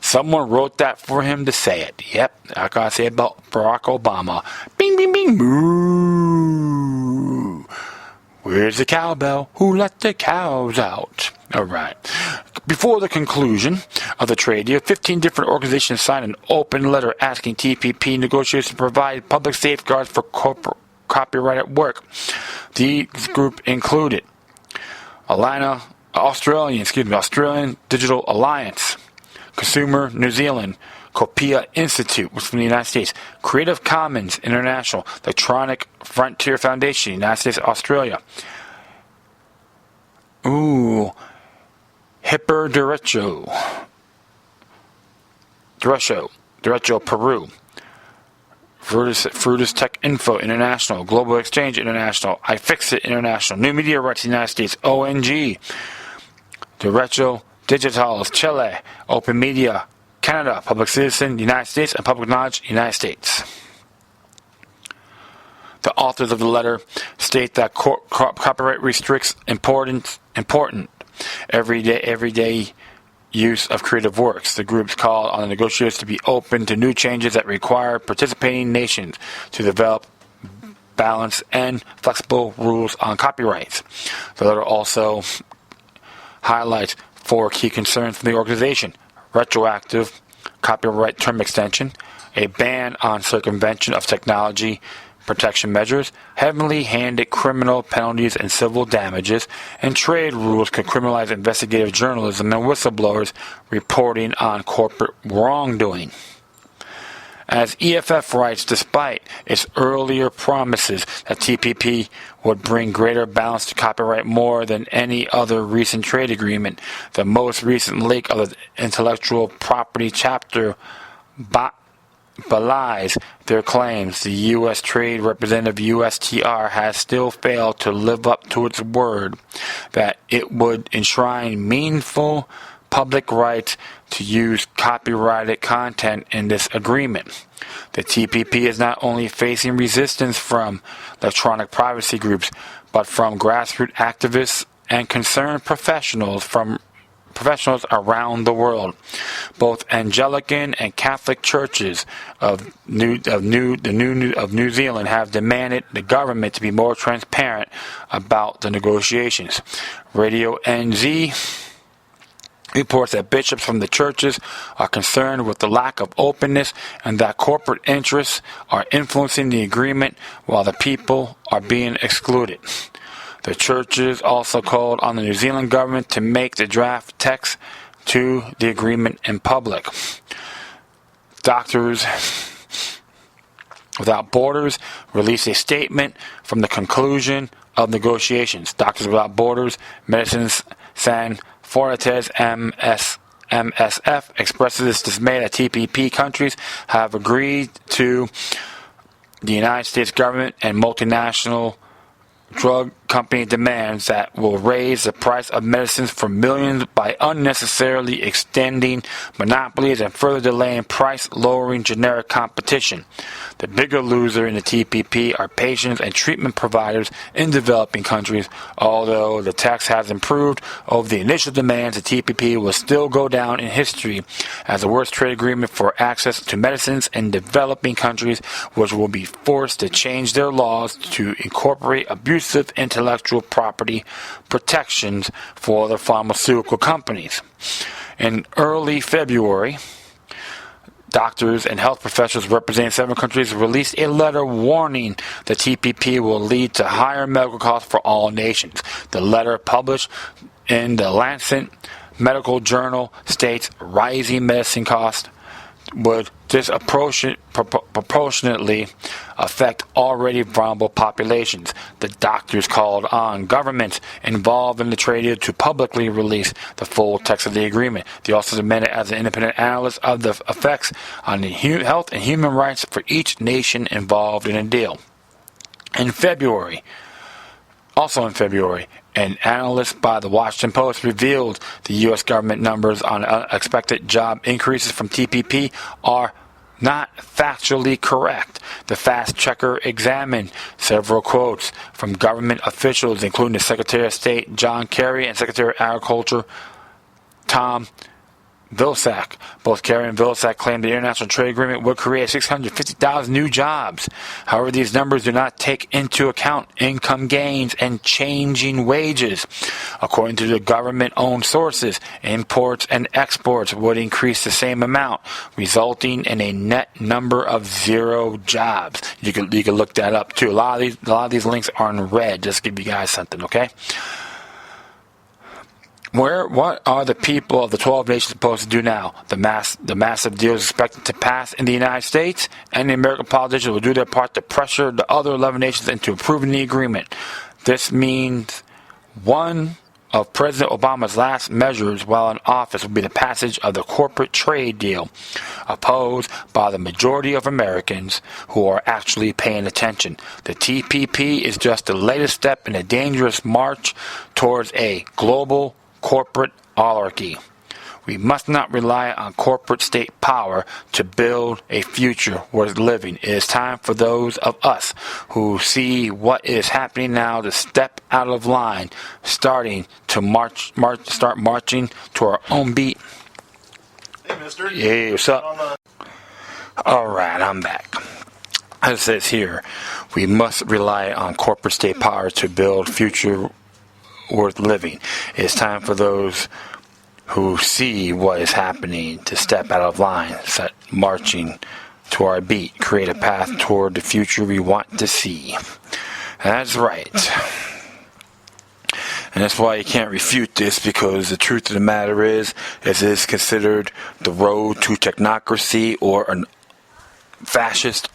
Someone wrote that for him to say it. Yep, I gotta say about Barack Obama. Bing, bing, bing, moo. Where's the cowbell? Who let the cows out? All right. Before the conclusion of the trade deal, 15 different organizations signed an open letter asking TPP negotiators to provide public safeguards for copyrighted work. These group included Australian Digital Alliance, Consumer New Zealand, Copia Institute, which is from the United States, Creative Commons International, Electronic Frontier Foundation, United States, Australia. Hipper Derecho, Peru. Fruitus Tech Info International, Global Exchange International, iFixit International, New Media Rights United States, ONG, Derecho Digitals, Chile, Open Media, Canada, Public Citizen, United States, and Public Knowledge, United States. The authors of the letter state that copyright restricts important everyday use of creative works. The groups called on the negotiators to be open to new changes that require participating nations to develop balanced and flexible rules on copyrights. The letter also highlights 4 key concerns from the organization: retroactive copyright term extension, a ban on circumvention of technology protection measures, heavily-handed criminal penalties and civil damages, and trade rules could criminalize investigative journalism and whistleblowers reporting on corporate wrongdoing. As EFF writes, despite its earlier promises that TPP would bring greater balance to copyright more than any other recent trade agreement, the most recent leak of the intellectual property chapter belies their claims. The U.S. Trade Representative USTR has still failed to live up to its word that it would enshrine meaningful public rights to use copyrighted content in this agreement. The TPP is not only facing resistance from electronic privacy groups, but from grassroots activists and concerned professionals around the world. Both Anglican and Catholic churches of New Zealand have demanded the government to be more transparent about the negotiations. Radio NZ reports that bishops from the churches are concerned with the lack of openness and that corporate interests are influencing the agreement while the people are being excluded. The churches also called on the New Zealand government to make the draft text to the agreement in public. Doctors Without Borders released a statement from the conclusion of negotiations. Doctors Without Borders, Medicines Sans Frontieres, MSF, expresses its dismay that TPP countries have agreed to the United States government and multinational drug company demands that will raise the price of medicines for millions by unnecessarily extending monopolies and further delaying price-lowering generic competition. The bigger loser in the TPP are patients and treatment providers in developing countries. Although the text has improved over the initial demands, the TPP will still go down in history as the worst trade agreement for access to medicines in developing countries, which will be forced to change their laws to incorporate abusive intellectual property protections for the pharmaceutical companies. In early February, doctors and health professionals representing 7 countries released a letter warning the TPP will lead to higher medical costs for all nations. The letter, published in the Lancet Medical Journal, states rising medicine costs would disproportionately affect already vulnerable populations. The doctors called on governments involved in the trade deal to publicly release the full text of the agreement. They also demanded as an independent analyst of the effects on the health and human rights for each nation involved in a deal. Also in February, an analyst by the Washington Post revealed the U.S. government numbers on expected job increases from TPP are not factually correct. The fact checker examined several quotes from government officials, including the Secretary of State John Kerry and Secretary of Agriculture Tom Vilsack. Both Kerry and Vilsack claimed the international trade agreement would create 650,000 new jobs. However, these numbers do not take into account income gains and changing wages. According to the government-owned sources, imports and exports would increase the same amount, resulting in a net number of 0 jobs. You can look that up too. A lot of these links are in red. Just to give you guys something, okay? What are the people of the 12 nations supposed to do now? The massive deal is expected to pass in the United States, and the American politicians will do their part to pressure the other 11 nations into approving the agreement. This means one of President Obama's last measures while in office will be the passage of the corporate trade deal, opposed by the majority of Americans who are actually paying attention. The TPP is just the latest step in a dangerous march towards a global corporate oligarchy. We must not rely on corporate state power to build a future worth living. It is time for those of us who see what is happening now to step out of line, start marching to our own beat. Hey, mister. Hey, what's up? Alright, I'm back. As it says here, we must rely on corporate state power to build future worth living. It's time for those who see what is happening to step out of line, start marching to our beat, create a path toward the future we want to see. And that's right. And that's why you can't refute this, because the truth of the matter is it is considered the road to technocracy or a fascist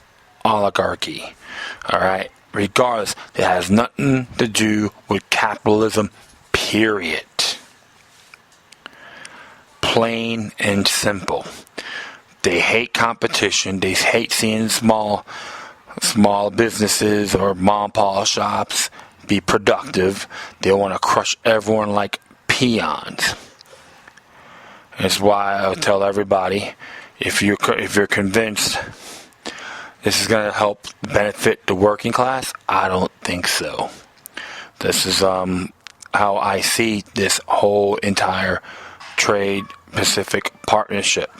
oligarchy. Alright? Regardless, it has nothing to do with capitalism, period. Plain and simple. They hate competition. They hate seeing small businesses or mom and pop shops be productive. They want to crush everyone like peons. That's why I tell everybody, if you're convinced this is going to help benefit the working class, I don't think so. This is how I see this whole entire Trade-Pacific Partnership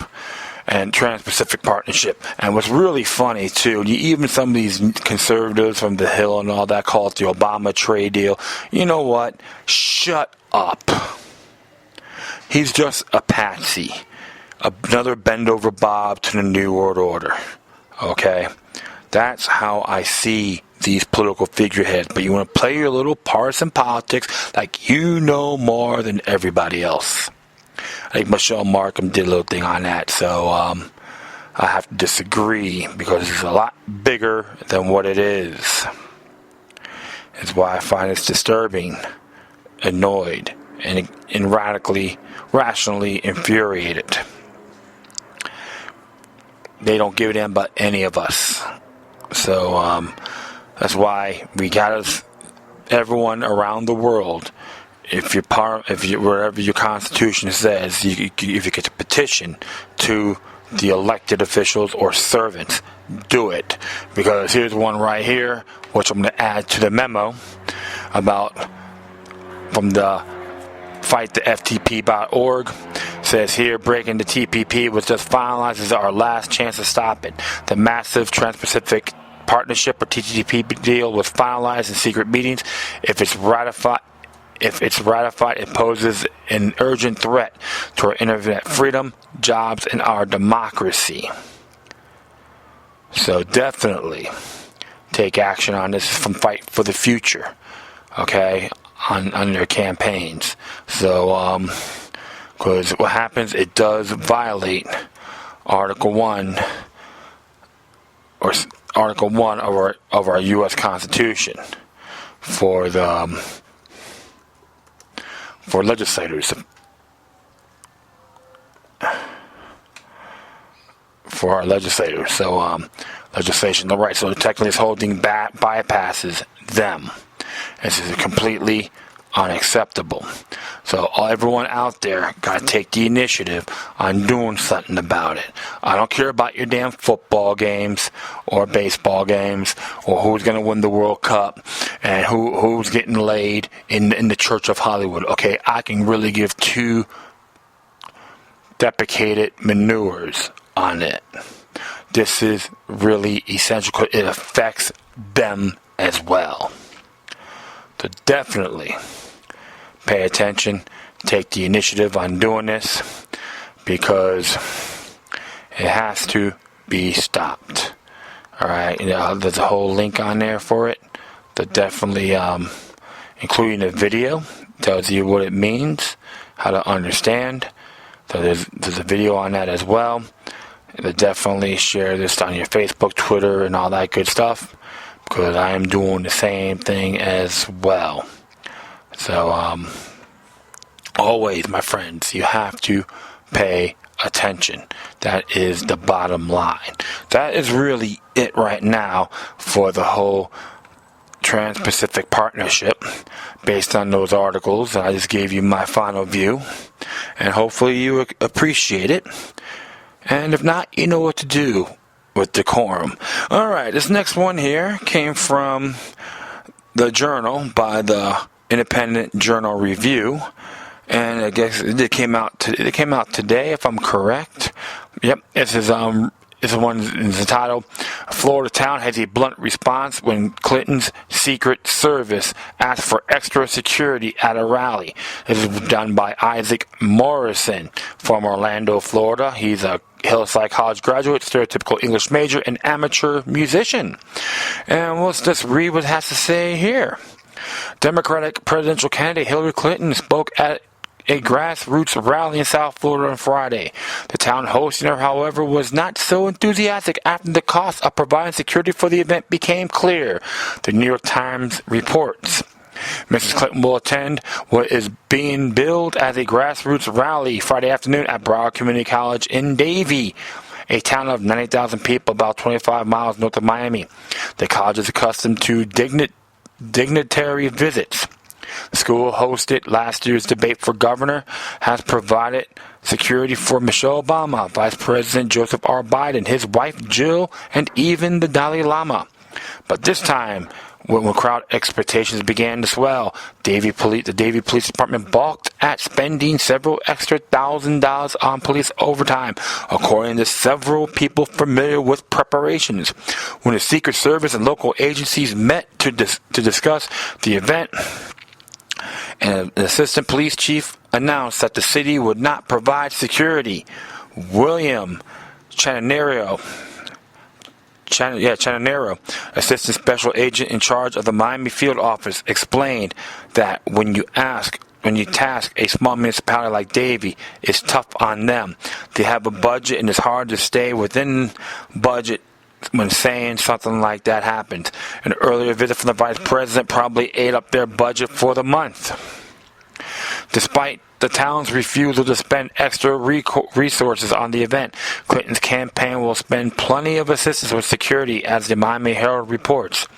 and Trans-Pacific Partnership. And what's really funny, too, even some of these conservatives from the Hill and all that call it the Obama trade deal. You know what? Shut up. He's just a patsy. Another bend over Bob to the New World Order. Okay? That's how I see these political figureheads. But you want to play your little partisan politics like you know more than everybody else. I think Michelle Markham did a little thing on that, so I have to disagree because it's a lot bigger than what it is. It's why I find it's disturbing, annoyed, and rationally infuriated. They don't give a damn about any of us. So that's why we gotta everyone around the world, wherever your constitution says, if you get a petition to the elected officials or servants, do it. Because here's one right here, which I'm going to add to the memo from the fighttheftp.org. Says here, breaking the TPP was just finalized. This is our last chance to stop it. The massive Trans-Pacific Partnership or TPP deal was finalized in secret meetings. If it's ratified, it poses an urgent threat to our internet freedom, jobs, and our democracy. So definitely take action on this from Fight for the Future, okay, on their campaigns. So, because what happens, it does violate Article 1 of our U.S. Constitution for legislators, for our legislators. So legislation, the right. So technically, it's holding bypasses them. This is completely unacceptable. So everyone out there got to take the initiative on doing something about it. I don't care about your damn football games or baseball games or who's going to win the World Cup and who's getting laid in the Church of Hollywood. Okay, I can really give two deprecated manures on it. This is really essential because it affects them as well. So definitely pay attention, take the initiative on doing this, because it has to be stopped. All right, there's a whole link on there for it. That definitely, including a video, tells you what it means, how to understand. So there's a video on that as well. Definitely share this on your Facebook, Twitter, and all that good stuff, because I am doing the same thing as well. So, always, my friends, you have to pay attention. That is the bottom line. That is really it right now for the whole Trans-Pacific Partnership, based on those articles. I just gave you my final view, and hopefully you appreciate it. And if not, you know what to do with decorum. All right, this next one here came from the Journal by the Independent Journal Review, and I guess it came out today, if I'm correct. Yep, this is one is entitled "Florida Town Has a Blunt Response When Clinton's Secret Service Asked for Extra Security at a Rally." This is done by Isaac Morrison from Orlando, Florida. He's a Hillside College graduate, stereotypical English major, and amateur musician. And let's just read what it has to say here. Democratic presidential candidate Hillary Clinton spoke at a grassroots rally in South Florida on Friday. The town hosting her, however, was not so enthusiastic after the cost of providing security for the event became clear, the New York Times reports. Mrs. Clinton will attend what is being billed as a grassroots rally Friday afternoon at Broward Community College in Davie, a town of 90,000 people about 25 miles north of Miami. The college is accustomed to dignitary visits. The school hosted last year's debate for governor, has provided security for Michelle Obama, Vice President Joseph R. Biden, his wife Jill, and even the Dalai Lama. But this time, when crowd expectations began to swell, the Davie Police Department balked at spending several extra $1,000s on police overtime, according to several people familiar with preparations. When the Secret Service and local agencies met to discuss the event, and an assistant police chief announced that the city would not provide security. William Chananero, assistant special agent in charge of the Miami field office, explained that when you task a small municipality like Davie, it's tough on them. They have a budget, and it's hard to stay within budget when saying something like that happened. An earlier visit from the vice president probably ate up their budget for the month. Despite the town's refusal to spend extra resources on the event, Clinton's campaign will spend plenty of assistance with security, as the Miami Herald reports.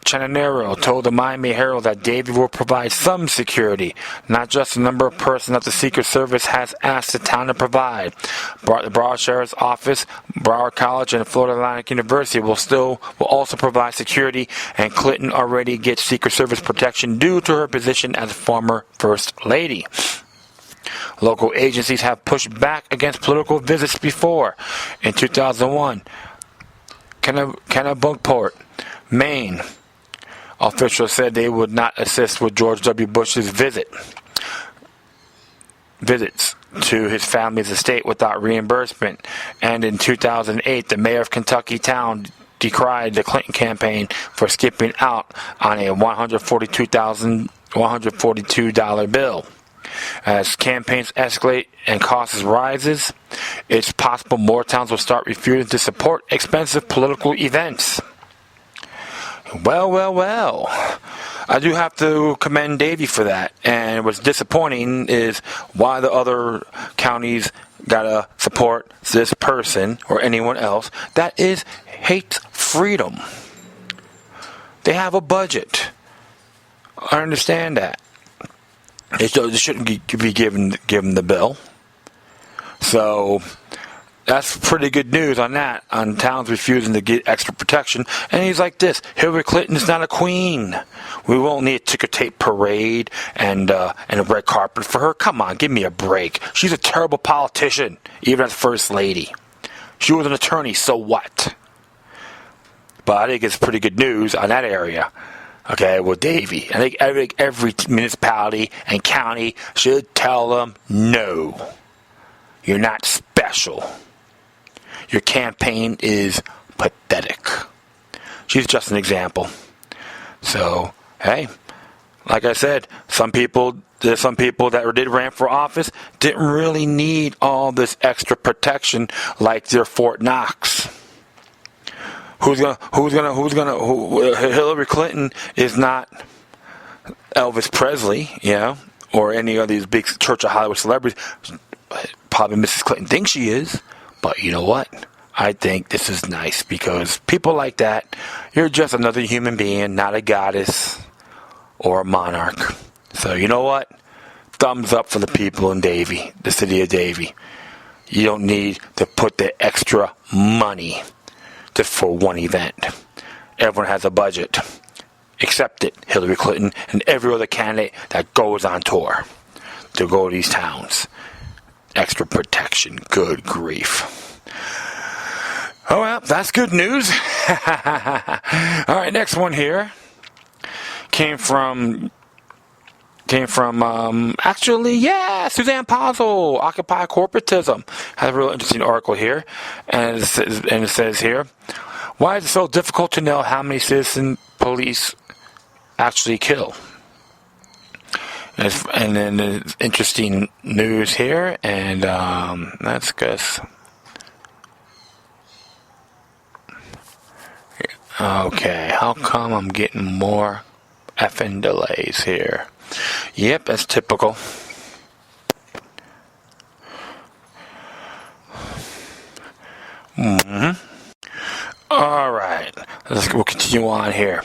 Chananero told the Miami Herald that Davy will provide some security, not just the number of persons that the Secret Service has asked the town to provide. The Broward Sheriff's Office, Broward College, and Florida Atlantic University will also provide security, and Clinton already gets Secret Service protection due to her position as former First Lady. Local agencies have pushed back against political visits before. In 2001, Kennebunkport, Maine, officials said they would not assist with George W. Bush's visits to his family's estate without reimbursement. And in 2008, the mayor of Kentucky Town decried the Clinton campaign for skipping out on a $142 bill. As campaigns escalate and costs rises, it's possible more towns will start refusing to support expensive political events. Well. I do have to commend Davy for that. And what's disappointing is why the other counties gotta support this person or anyone else that hates freedom. They have a budget. I understand that. They shouldn't be given the bill. So that's pretty good news on that, on towns refusing to get extra protection. And he's like this: Hillary Clinton is not a queen. We won't need a ticker tape parade and a red carpet for her. Come on, give me a break. She's a terrible politician, even as First Lady. She was an attorney, so what? But I think it's pretty good news on that area. Okay, well, Davy, I think every municipality and county should tell them, no, you're not special. Your campaign is pathetic. She's just an example. So, hey, like I said, there's some people that did run for office didn't really need all this extra protection like their Fort Knox. Hillary Clinton is not Elvis Presley, or any of these big Church of Hollywood celebrities. Probably Mrs. Clinton thinks she is, but you know what? I think this is nice because people like that, you're just another human being, not a goddess or a monarch. So you know what? Thumbs up for the people in Davie, the city of Davie. You don't need to put the extra money just for one event. Everyone has a budget. Accept it, Hillary Clinton and every other candidate that goes on tour to go to these towns. Extra protection. Good grief. Oh, well, that's good news. All right, next one here came from Suzanne Pozzo, Occupy Corporatism. Has a real interesting article here, and it says here, why is it so difficult to know how many citizen police actually kill? And then there's interesting news here, and that's good. Okay, how come I'm getting more effing delays here? Yep, that's typical. All right, we'll continue on here.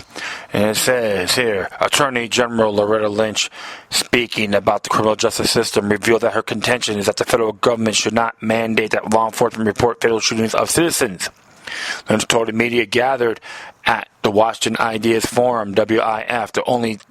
And it says here, Attorney General Loretta Lynch, speaking about the criminal justice system, revealed that her contention is that the federal government should not mandate that law enforcement report fatal shootings of citizens. Lynch told the media gathered at the Washington Ideas Forum, WIF,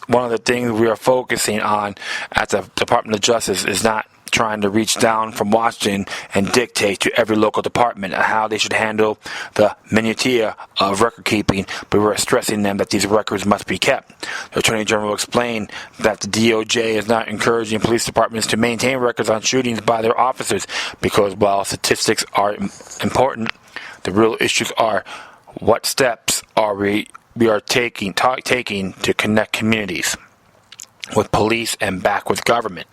one of the things we are focusing on at the Department of Justice is not trying to reach down from Washington and dictate to every local department how they should handle the minutiae of record keeping, but we're stressing them that these records must be kept. The Attorney General explained that the DOJ is not encouraging police departments to maintain records on shootings by their officers because while statistics are important, the real issues are what steps are we are taking to connect communities with police and back with government.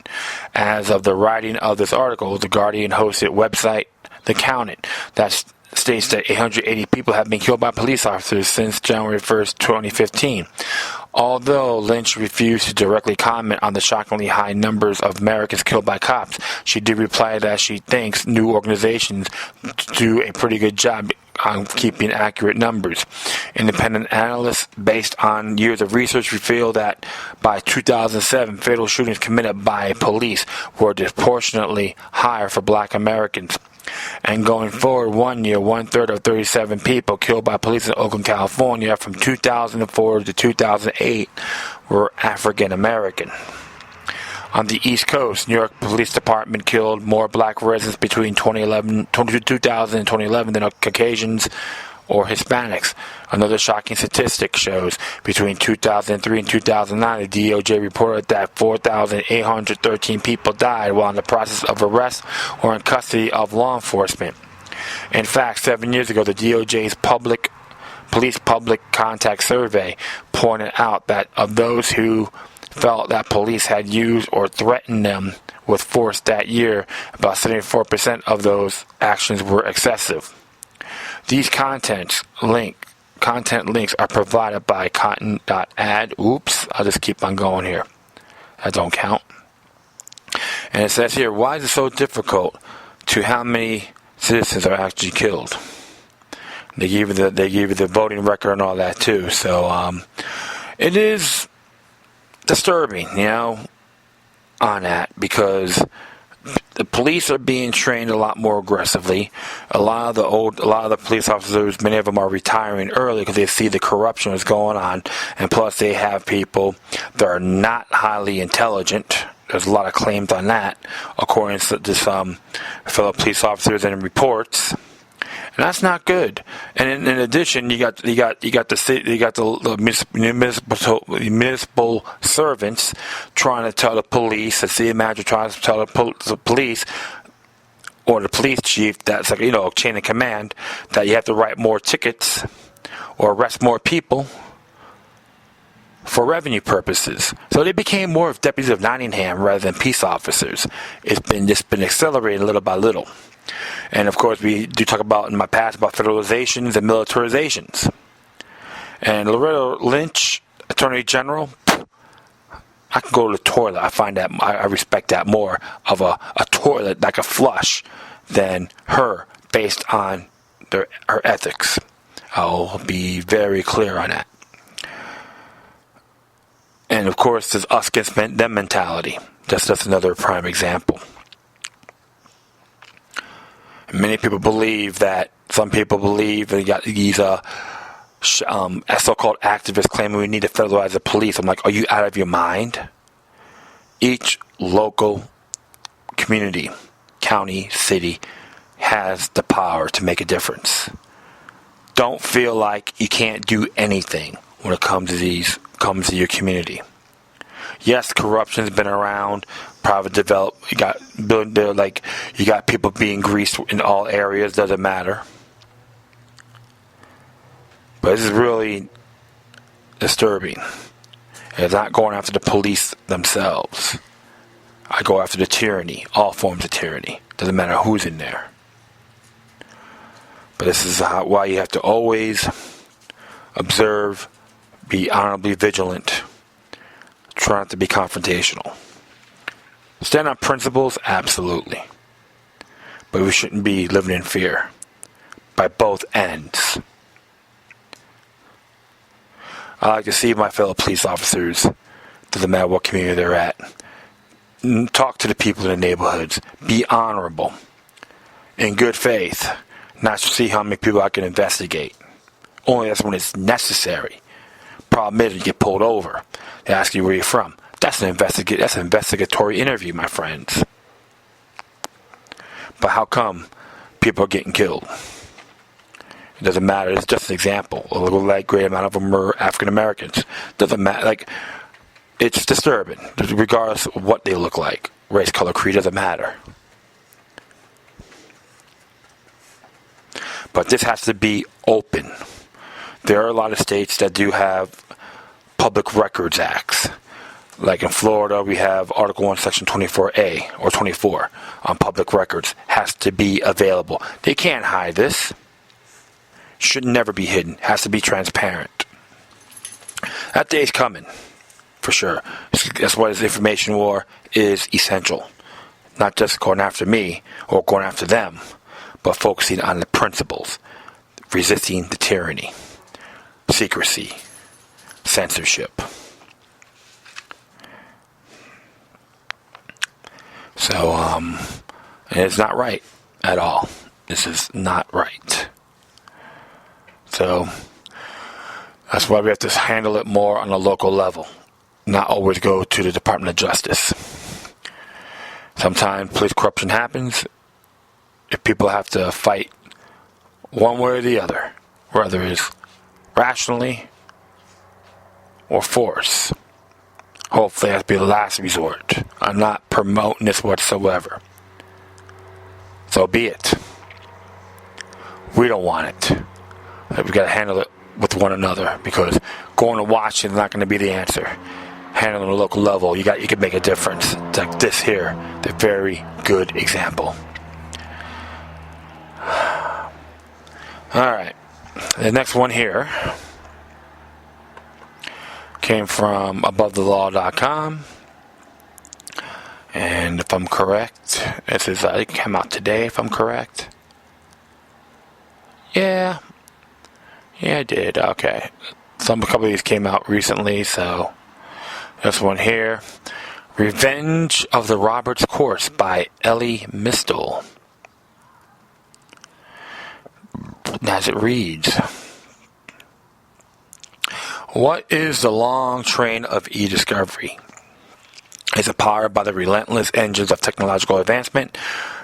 As of the writing of this article, the Guardian hosted website The Counted that states that 880 people have been killed by police officers since January 1st, 2015. Although Lynch refused to directly comment on the shockingly high numbers of Americans killed by cops, she did reply that she thinks new organizations do a pretty good job on keeping accurate numbers. Independent analysts, based on years of research, reveal that by 2007, fatal shootings committed by police were disproportionately higher for Black Americans. And going forward, 1 year, 1/3 of 37 people killed by police in Oakland, California from 2004 to 2008 were African American. On the East Coast, New York Police Department killed more Black residents between 2000 and 2011 than Caucasians or Hispanics. Another shocking statistic shows between 2003 and 2009, the DOJ reported that 4,813 people died while in the process of arrest or in custody of law enforcement. In fact, 7 years ago, the DOJ's police public contact survey pointed out that of those who felt that police had used or threatened them with force that year, about 74% of those actions were excessive. These content links are provided by content.ad. Oops, I'll just keep on going here. That don't count. And it says here, why is it so difficult to how many citizens are actually killed? They give you the voting record and all that too. So it is disturbing, on that, because the police are being trained a lot more aggressively. A lot of the police officers, many of them are retiring early because they see the corruption that's going on, and plus they have people that are not highly intelligent. There's a lot of claims on that, according to some fellow police officers and reports. And that's not good. And in addition, you got the municipal servants trying to tell the police, the city manager trying to tell the police, or the police chief, that's like, chain of command, that you have to write more tickets or arrest more people for revenue purposes. So they became more of deputies of Nottingham rather than peace officers. It's been accelerating little by little. And of course, we do talk about in my past about federalizations and militarizations. And Loretta Lynch, Attorney General, I can go to the toilet. I find that I respect that more of a toilet, like a flush, than her based on her ethics. I'll be very clear on that. And of course, there's us against them mentality. That's another prime example. Many people believe that, some people believe that you got these so-called activists claiming we need to federalize the police. I'm like, are you out of your mind? Each local community, county, city has the power to make a difference. Don't feel like you can't do anything when it comes to your community. Yes, corruption's been around. Private development, you got people being greased in all areas. Doesn't matter. But this is really disturbing. It's not going after the police themselves. I go after the tyranny, all forms of tyranny. Doesn't matter who's in there. But this is why you have to always observe, be honorably vigilant, try not to be confrontational. Stand on principles, absolutely. But we shouldn't be living in fear by both ends. I like to see my fellow police officers, doesn't matter what community they're at, talk to the people in the neighborhoods, be honorable, in good faith, not to see how many people I can investigate. Only that's when it's necessary. Problem is, you get pulled over. They ask you where you're from. That's an investigatory interview, my friends. But how come people are getting killed? It doesn't matter. It's just an example. A little great amount of them are African Americans. Doesn't matter. It's disturbing, regardless of what they look like. Race, color, creed doesn't matter. But this has to be open. There are a lot of states that do have public records acts. Like in Florida, we have Article 1, Section 24A, or 24, on public records. Has to be available. They can't hide this. Should never be hidden. Has to be transparent. That day's coming, for sure. That's why this information war is essential. Not just going after me or going after them, but focusing on the principles, resisting the tyranny, secrecy, censorship. So, and it's not right at all. This is not right. So, that's why we have to handle it more on a local level, not always go to the Department of Justice. Sometimes police corruption happens if people have to fight one way or the other, whether it's rationally or force. Hopefully that will be the last resort. I'm not promoting this whatsoever. So be it. We don't want it. We've got to handle it with one another, because going to Washington is not going to be the answer. Handling on a local level, you can make a difference. It's like this here, the very good example. All right, the next one here came from AboveTheLaw.com, and if I'm correct, this is it came out today. If I'm correct, yeah, I did. Okay, a couple of these came out recently, so. This one here, Revenge of the Roberts Course by Ellie Mistel. As it reads, what is the long train of e-discovery? Is it powered by the relentless engines of technological advancement,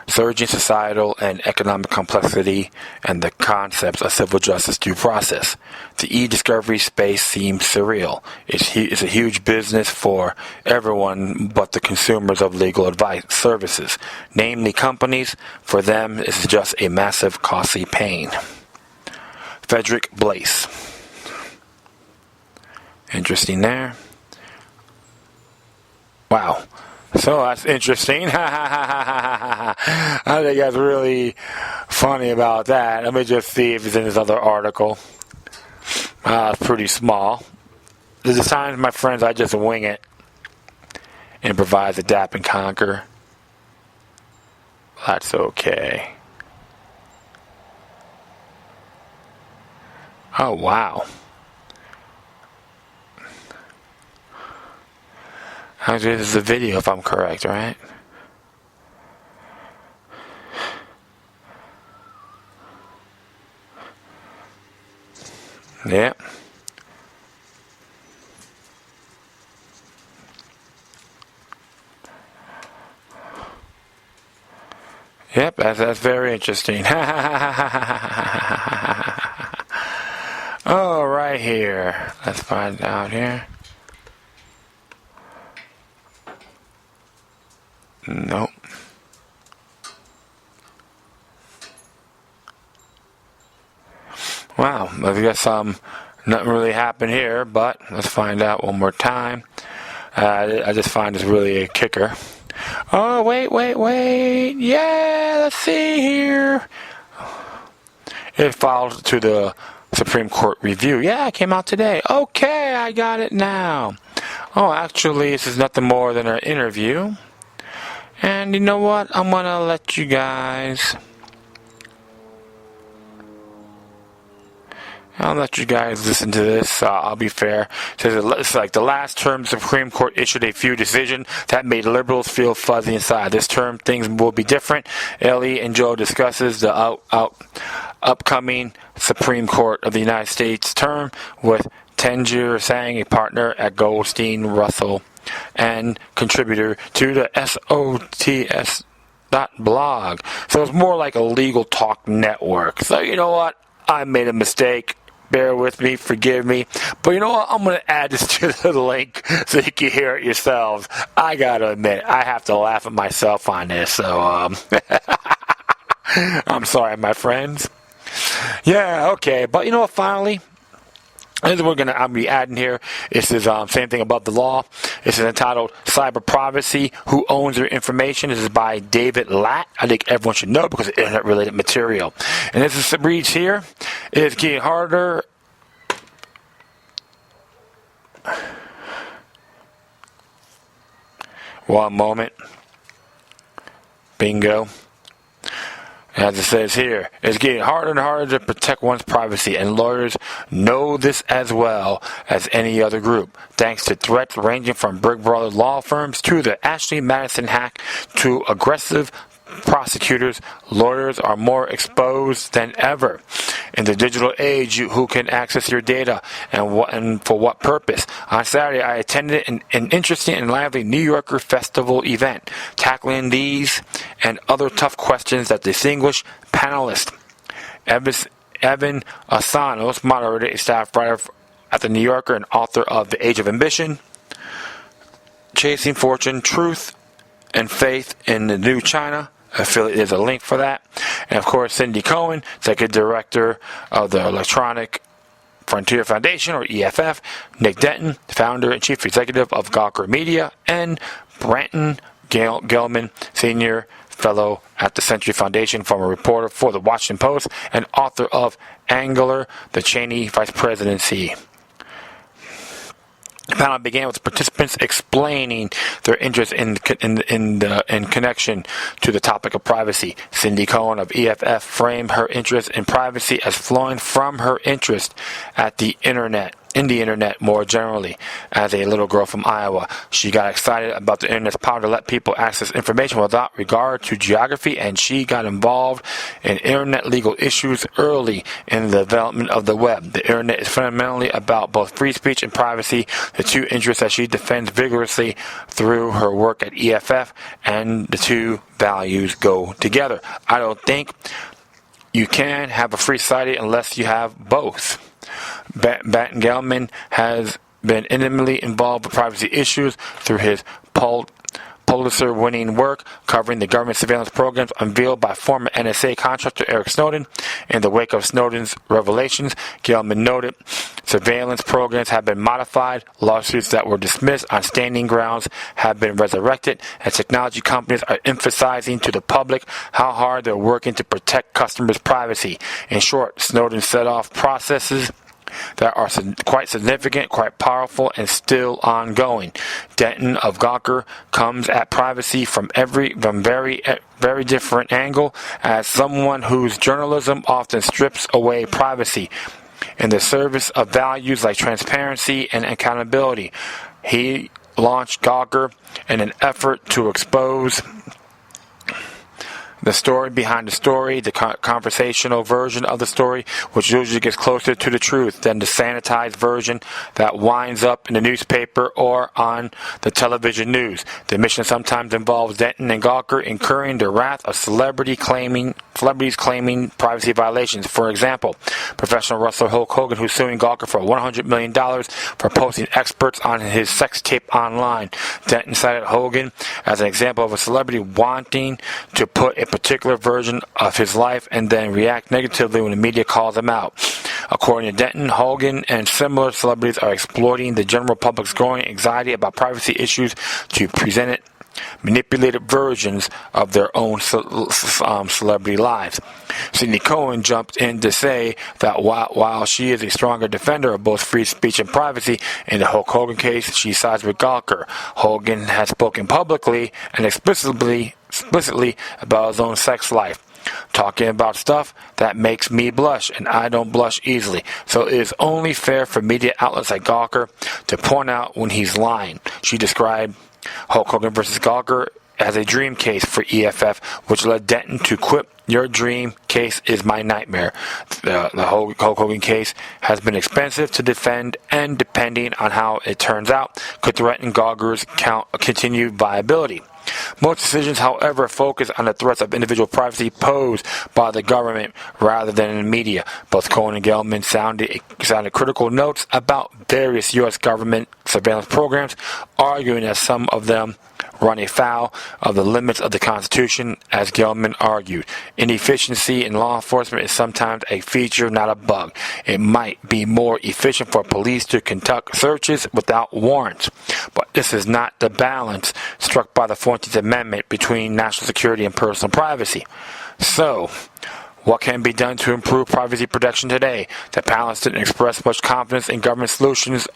surging societal and economic complexity, and the concepts of civil justice due process? The e-discovery space seems surreal. It's a huge business for everyone but the consumers of legal advice services, namely companies. For them, it's just a massive, costly pain. Frederick Blaise. Interesting there. Wow. So that's interesting. I think that's really funny about that. Let me just see if it's in this other article. It's pretty small. There's times, my friends, I just wing it. Improvise, adapt, and conquer. That's okay. Oh, wow. This is a video, if I'm correct, right? Yep. Yep, that's very interesting. Oh, right here. Let's find out here. Nope. Wow, I guess nothing really happened here, but let's find out one more time. I just find this really a kicker. Oh, wait. Yeah, let's see here. It filed to the Supreme Court review. Yeah, it came out today. Okay, I got it now. Oh, actually, this is nothing more than an interview. And you know what? I'm going to let you guys... listen to this. I'll be fair. It says it's like the last term, the Supreme Court issued a few decisions that made liberals feel fuzzy inside. This term, things will be different. Ellie and Joe discusses the upcoming Supreme Court of the United States term with Tangier Sang, a partner at Goldstein Russell and contributor to the SOTS.blog. So it's more like a legal talk network. So you know what? I made a mistake. Bear with me, forgive me. But you know what? I'm going to add this to the link so you can hear it yourselves. I got to admit, I have to laugh at myself on this. So, I'm sorry, my friends. Yeah, okay. But you know what, finally? This is what I'll be adding here. This is same thing above the law. This is entitled Cyber Privacy, Who Owns Your Information. This is by David Latt. I think everyone should know because it's internet-related material. And this is reads here. It is getting harder. One moment. Bingo. As it says here, it's getting harder and harder to protect one's privacy, and lawyers know this as well as any other group. Thanks to threats ranging from Big Brother law firms to the Ashley Madison hack to aggressive prosecutors, lawyers are more exposed than ever. In the digital age, who can access your data and for what purpose? On Saturday, I attended an interesting and lively New Yorker festival event, tackling these and other tough questions that distinguished panelist Evan Asanos, moderator, a staff writer at the New Yorker and author of The Age of Ambition, Chasing Fortune, Truth and Faith in the New China. Affiliate, there's a link for that. And of course, Cindy Cohen, executive director of the Electronic Frontier Foundation, or EFF, Nick Denton, founder and chief executive of Gawker Media, and Branton Gelman, senior fellow at the Century Foundation, former reporter for the Washington Post, and author of Angler, the Cheney Vice Presidency. The panel began with participants explaining their interest in connection to the topic of privacy. Cindy Cohen of EFF framed her interest in privacy as flowing from her interest in the internet more generally. As a little girl from Iowa, she got excited about the internet's power to let people access information without regard to geography, and she got involved in internet legal issues early in the development of the web. The internet is fundamentally about both free speech and privacy, the two interests that she defends vigorously through her work at EFF, and the two values go together. I don't think you can have a free society unless you have both. Branton Gelman has been intimately involved with privacy issues through his Pulitzer-winning work covering the government surveillance programs unveiled by former NSA contractor Eric Snowden. In the wake of Snowden's revelations, Gelman noted, surveillance programs have been modified, lawsuits that were dismissed on standing grounds have been resurrected, and technology companies are emphasizing to the public how hard they're working to protect customers' privacy. In short, Snowden set off processes that are quite significant, quite powerful, and still ongoing. Denton of Gawker comes at privacy from very different angle, as someone whose journalism often strips away privacy in the service of values like transparency and accountability. He launched Gawker in an effort to expose the story behind the story, the conversational version of the story, which usually gets closer to the truth than the sanitized version that winds up in the newspaper or on the television news. The mission sometimes involves Denton and Gawker incurring the wrath of celebrities claiming privacy violations. For example, professional wrestler Hulk Hogan, who's suing Gawker for $100 million for posting experts on his sex tape online. Denton cited Hogan as an example of a celebrity wanting to put a particular version of his life and then react negatively when the media calls him out. According to Denton, Hogan and similar celebrities are exploiting the general public's growing anxiety about privacy issues to present manipulated versions of their own celebrity lives. Cindy Cohen jumped in to say that while she is a stronger defender of both free speech and privacy, in the Hulk Hogan case, she sides with Gawker. Hogan has spoken publicly and explicitly about his own sex life, talking about stuff that makes me blush, and I don't blush easily. So it is only fair for media outlets like Gawker to point out when he's lying. She described Hulk Hogan versus Gawker as a dream case for EFF, which led Denton to quip, "Your dream case is my nightmare." The Hulk Hogan case has been expensive to defend, and depending on how it turns out, could threaten Gawker's continued viability. Most decisions, however, focus on the threats of individual privacy posed by the government rather than in the media. Both Cohen and Gelman sounded critical notes about various U.S. government surveillance programs, arguing that some of them run afoul of the limits of the Constitution. As Gelman argued, inefficiency in law enforcement is sometimes a feature, not a bug. It might be more efficient for police to conduct searches without warrants, but this is not the balance struck by the 14th Amendment between national security and personal privacy. So, what can be done to improve privacy protection today? The panelists didn't express much confidence in government solutions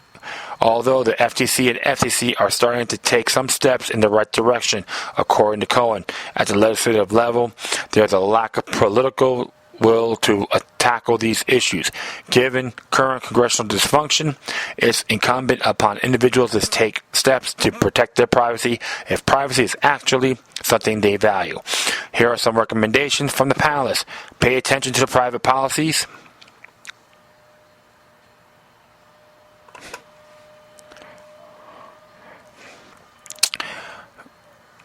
Although the FTC and FCC are starting to take some steps in the right direction, according to Cohen, at the legislative level, there's a lack of political will to tackle these issues. Given current congressional dysfunction, it's incumbent upon individuals to take steps to protect their privacy if privacy is actually something they value. Here are some recommendations from the panelists. Pay attention to the private policies.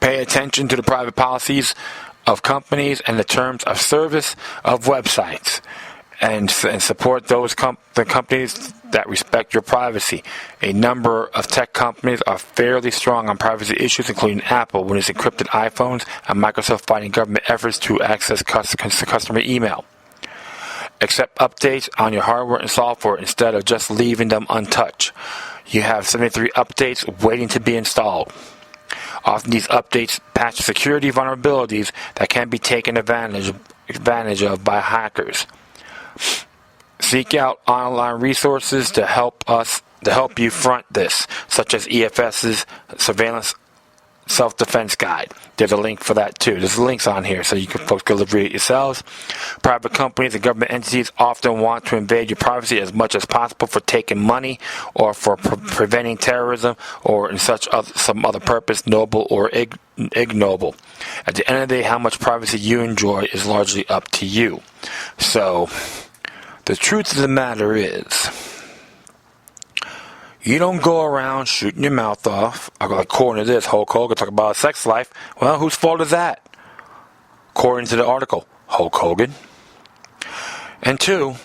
Pay attention to the private policies of companies and the terms of service of websites, and support those the companies that respect your privacy. A number of tech companies are fairly strong on privacy issues, including Apple with its encrypted iPhones and Microsoft fighting government efforts to access customer email. Accept updates on your hardware and software instead of just leaving them untouched. You have 73 updates waiting to be installed. Often these updates patch security vulnerabilities that can be taken advantage of by hackers. Seek out online resources to help you front this, such as EFS's Surveillance Self-Defense Guide. There's a link for that too. There's links on here so you can folks can read it yourselves. Private companies and government entities often want to invade your privacy as much as possible for taking money or for preventing terrorism or in some other purpose, noble or ignoble. At the end of the day, how much privacy you enjoy is largely up to you. So, the truth of the matter is, you don't go around shooting your mouth off. According to this, Hulk Hogan talk about a sex life. Well, whose fault is that? According to the article, Hulk Hogan. And two,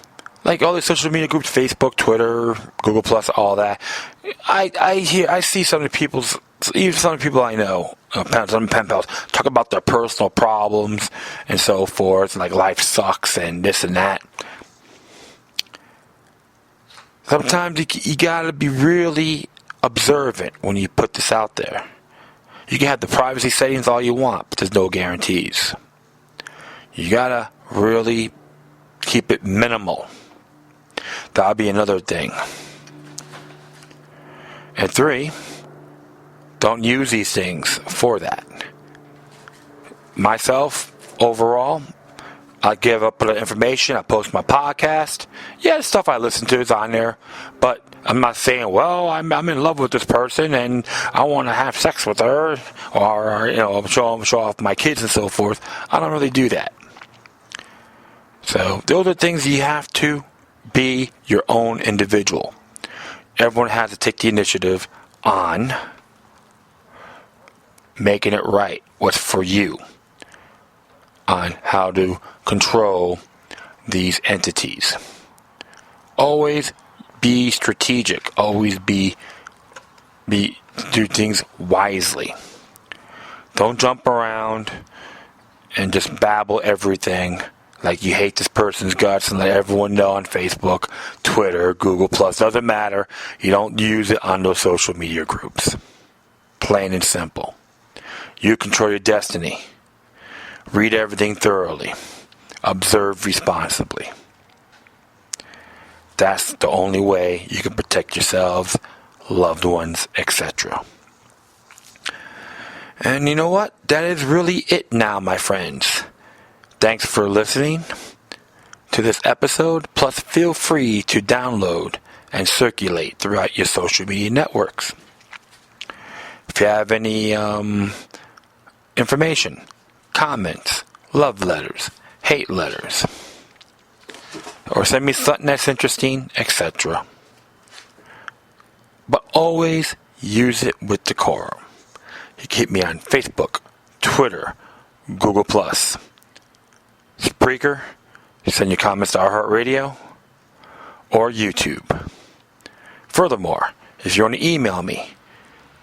like all these social media groups, Facebook, Twitter, Google Plus, all that. I see some of the people I know, some pen pals, talk about their personal problems and so forth, like life sucks and this and that. Sometimes you gotta be really observant when you put this out there. You can have the privacy settings all you want, but there's no guarantees. You gotta really keep it minimal. That'll be another thing. And three, don't use these things for that. Myself, overall, I give up the information. I post my podcast. Yeah, the stuff I listen to is on there. But I'm not saying, well, I'm in love with this person and I want to have sex with her or show off my kids and so forth. I don't really do that. So those are things you have to be your own individual. Everyone has to take the initiative on making it right, what's for you, on how to control these entities. Always be strategic. Always do things wisely. Don't jump around and just babble everything like you hate this person's guts and let everyone know on Facebook, Twitter, Google Plus. Doesn't matter. You don't use it on those social media groups. Plain and simple. You control your destiny. Read everything thoroughly. Observe responsibly. That's the only way you can protect yourselves, loved ones, etc. And you know what? That is really it now, my friends. Thanks for listening to this episode. Plus, feel free to download and circulate throughout your social media networks. If you have any information, comments, love letters, hate letters, or send me something that's interesting, etc. But always use it with decorum. You keep me on Facebook, Twitter, Google Plus, Spreaker. You send your comments to iHeartRadio or YouTube. Furthermore, if you want to email me,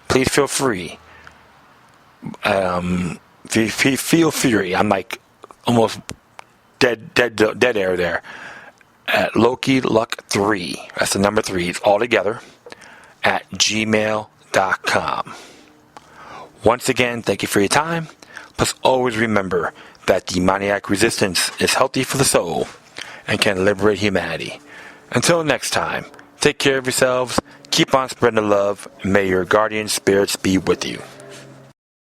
please feel free. Feel free. I'm like almost dead air there. At LokiLuck3. That's the number 3. It's all together. At gmail.com. Once again, thank you for your time. Plus, always remember that demoniac resistance is healthy for the soul and can liberate humanity. Until next time, take care of yourselves. Keep on spreading the love. May your guardian spirits be with you.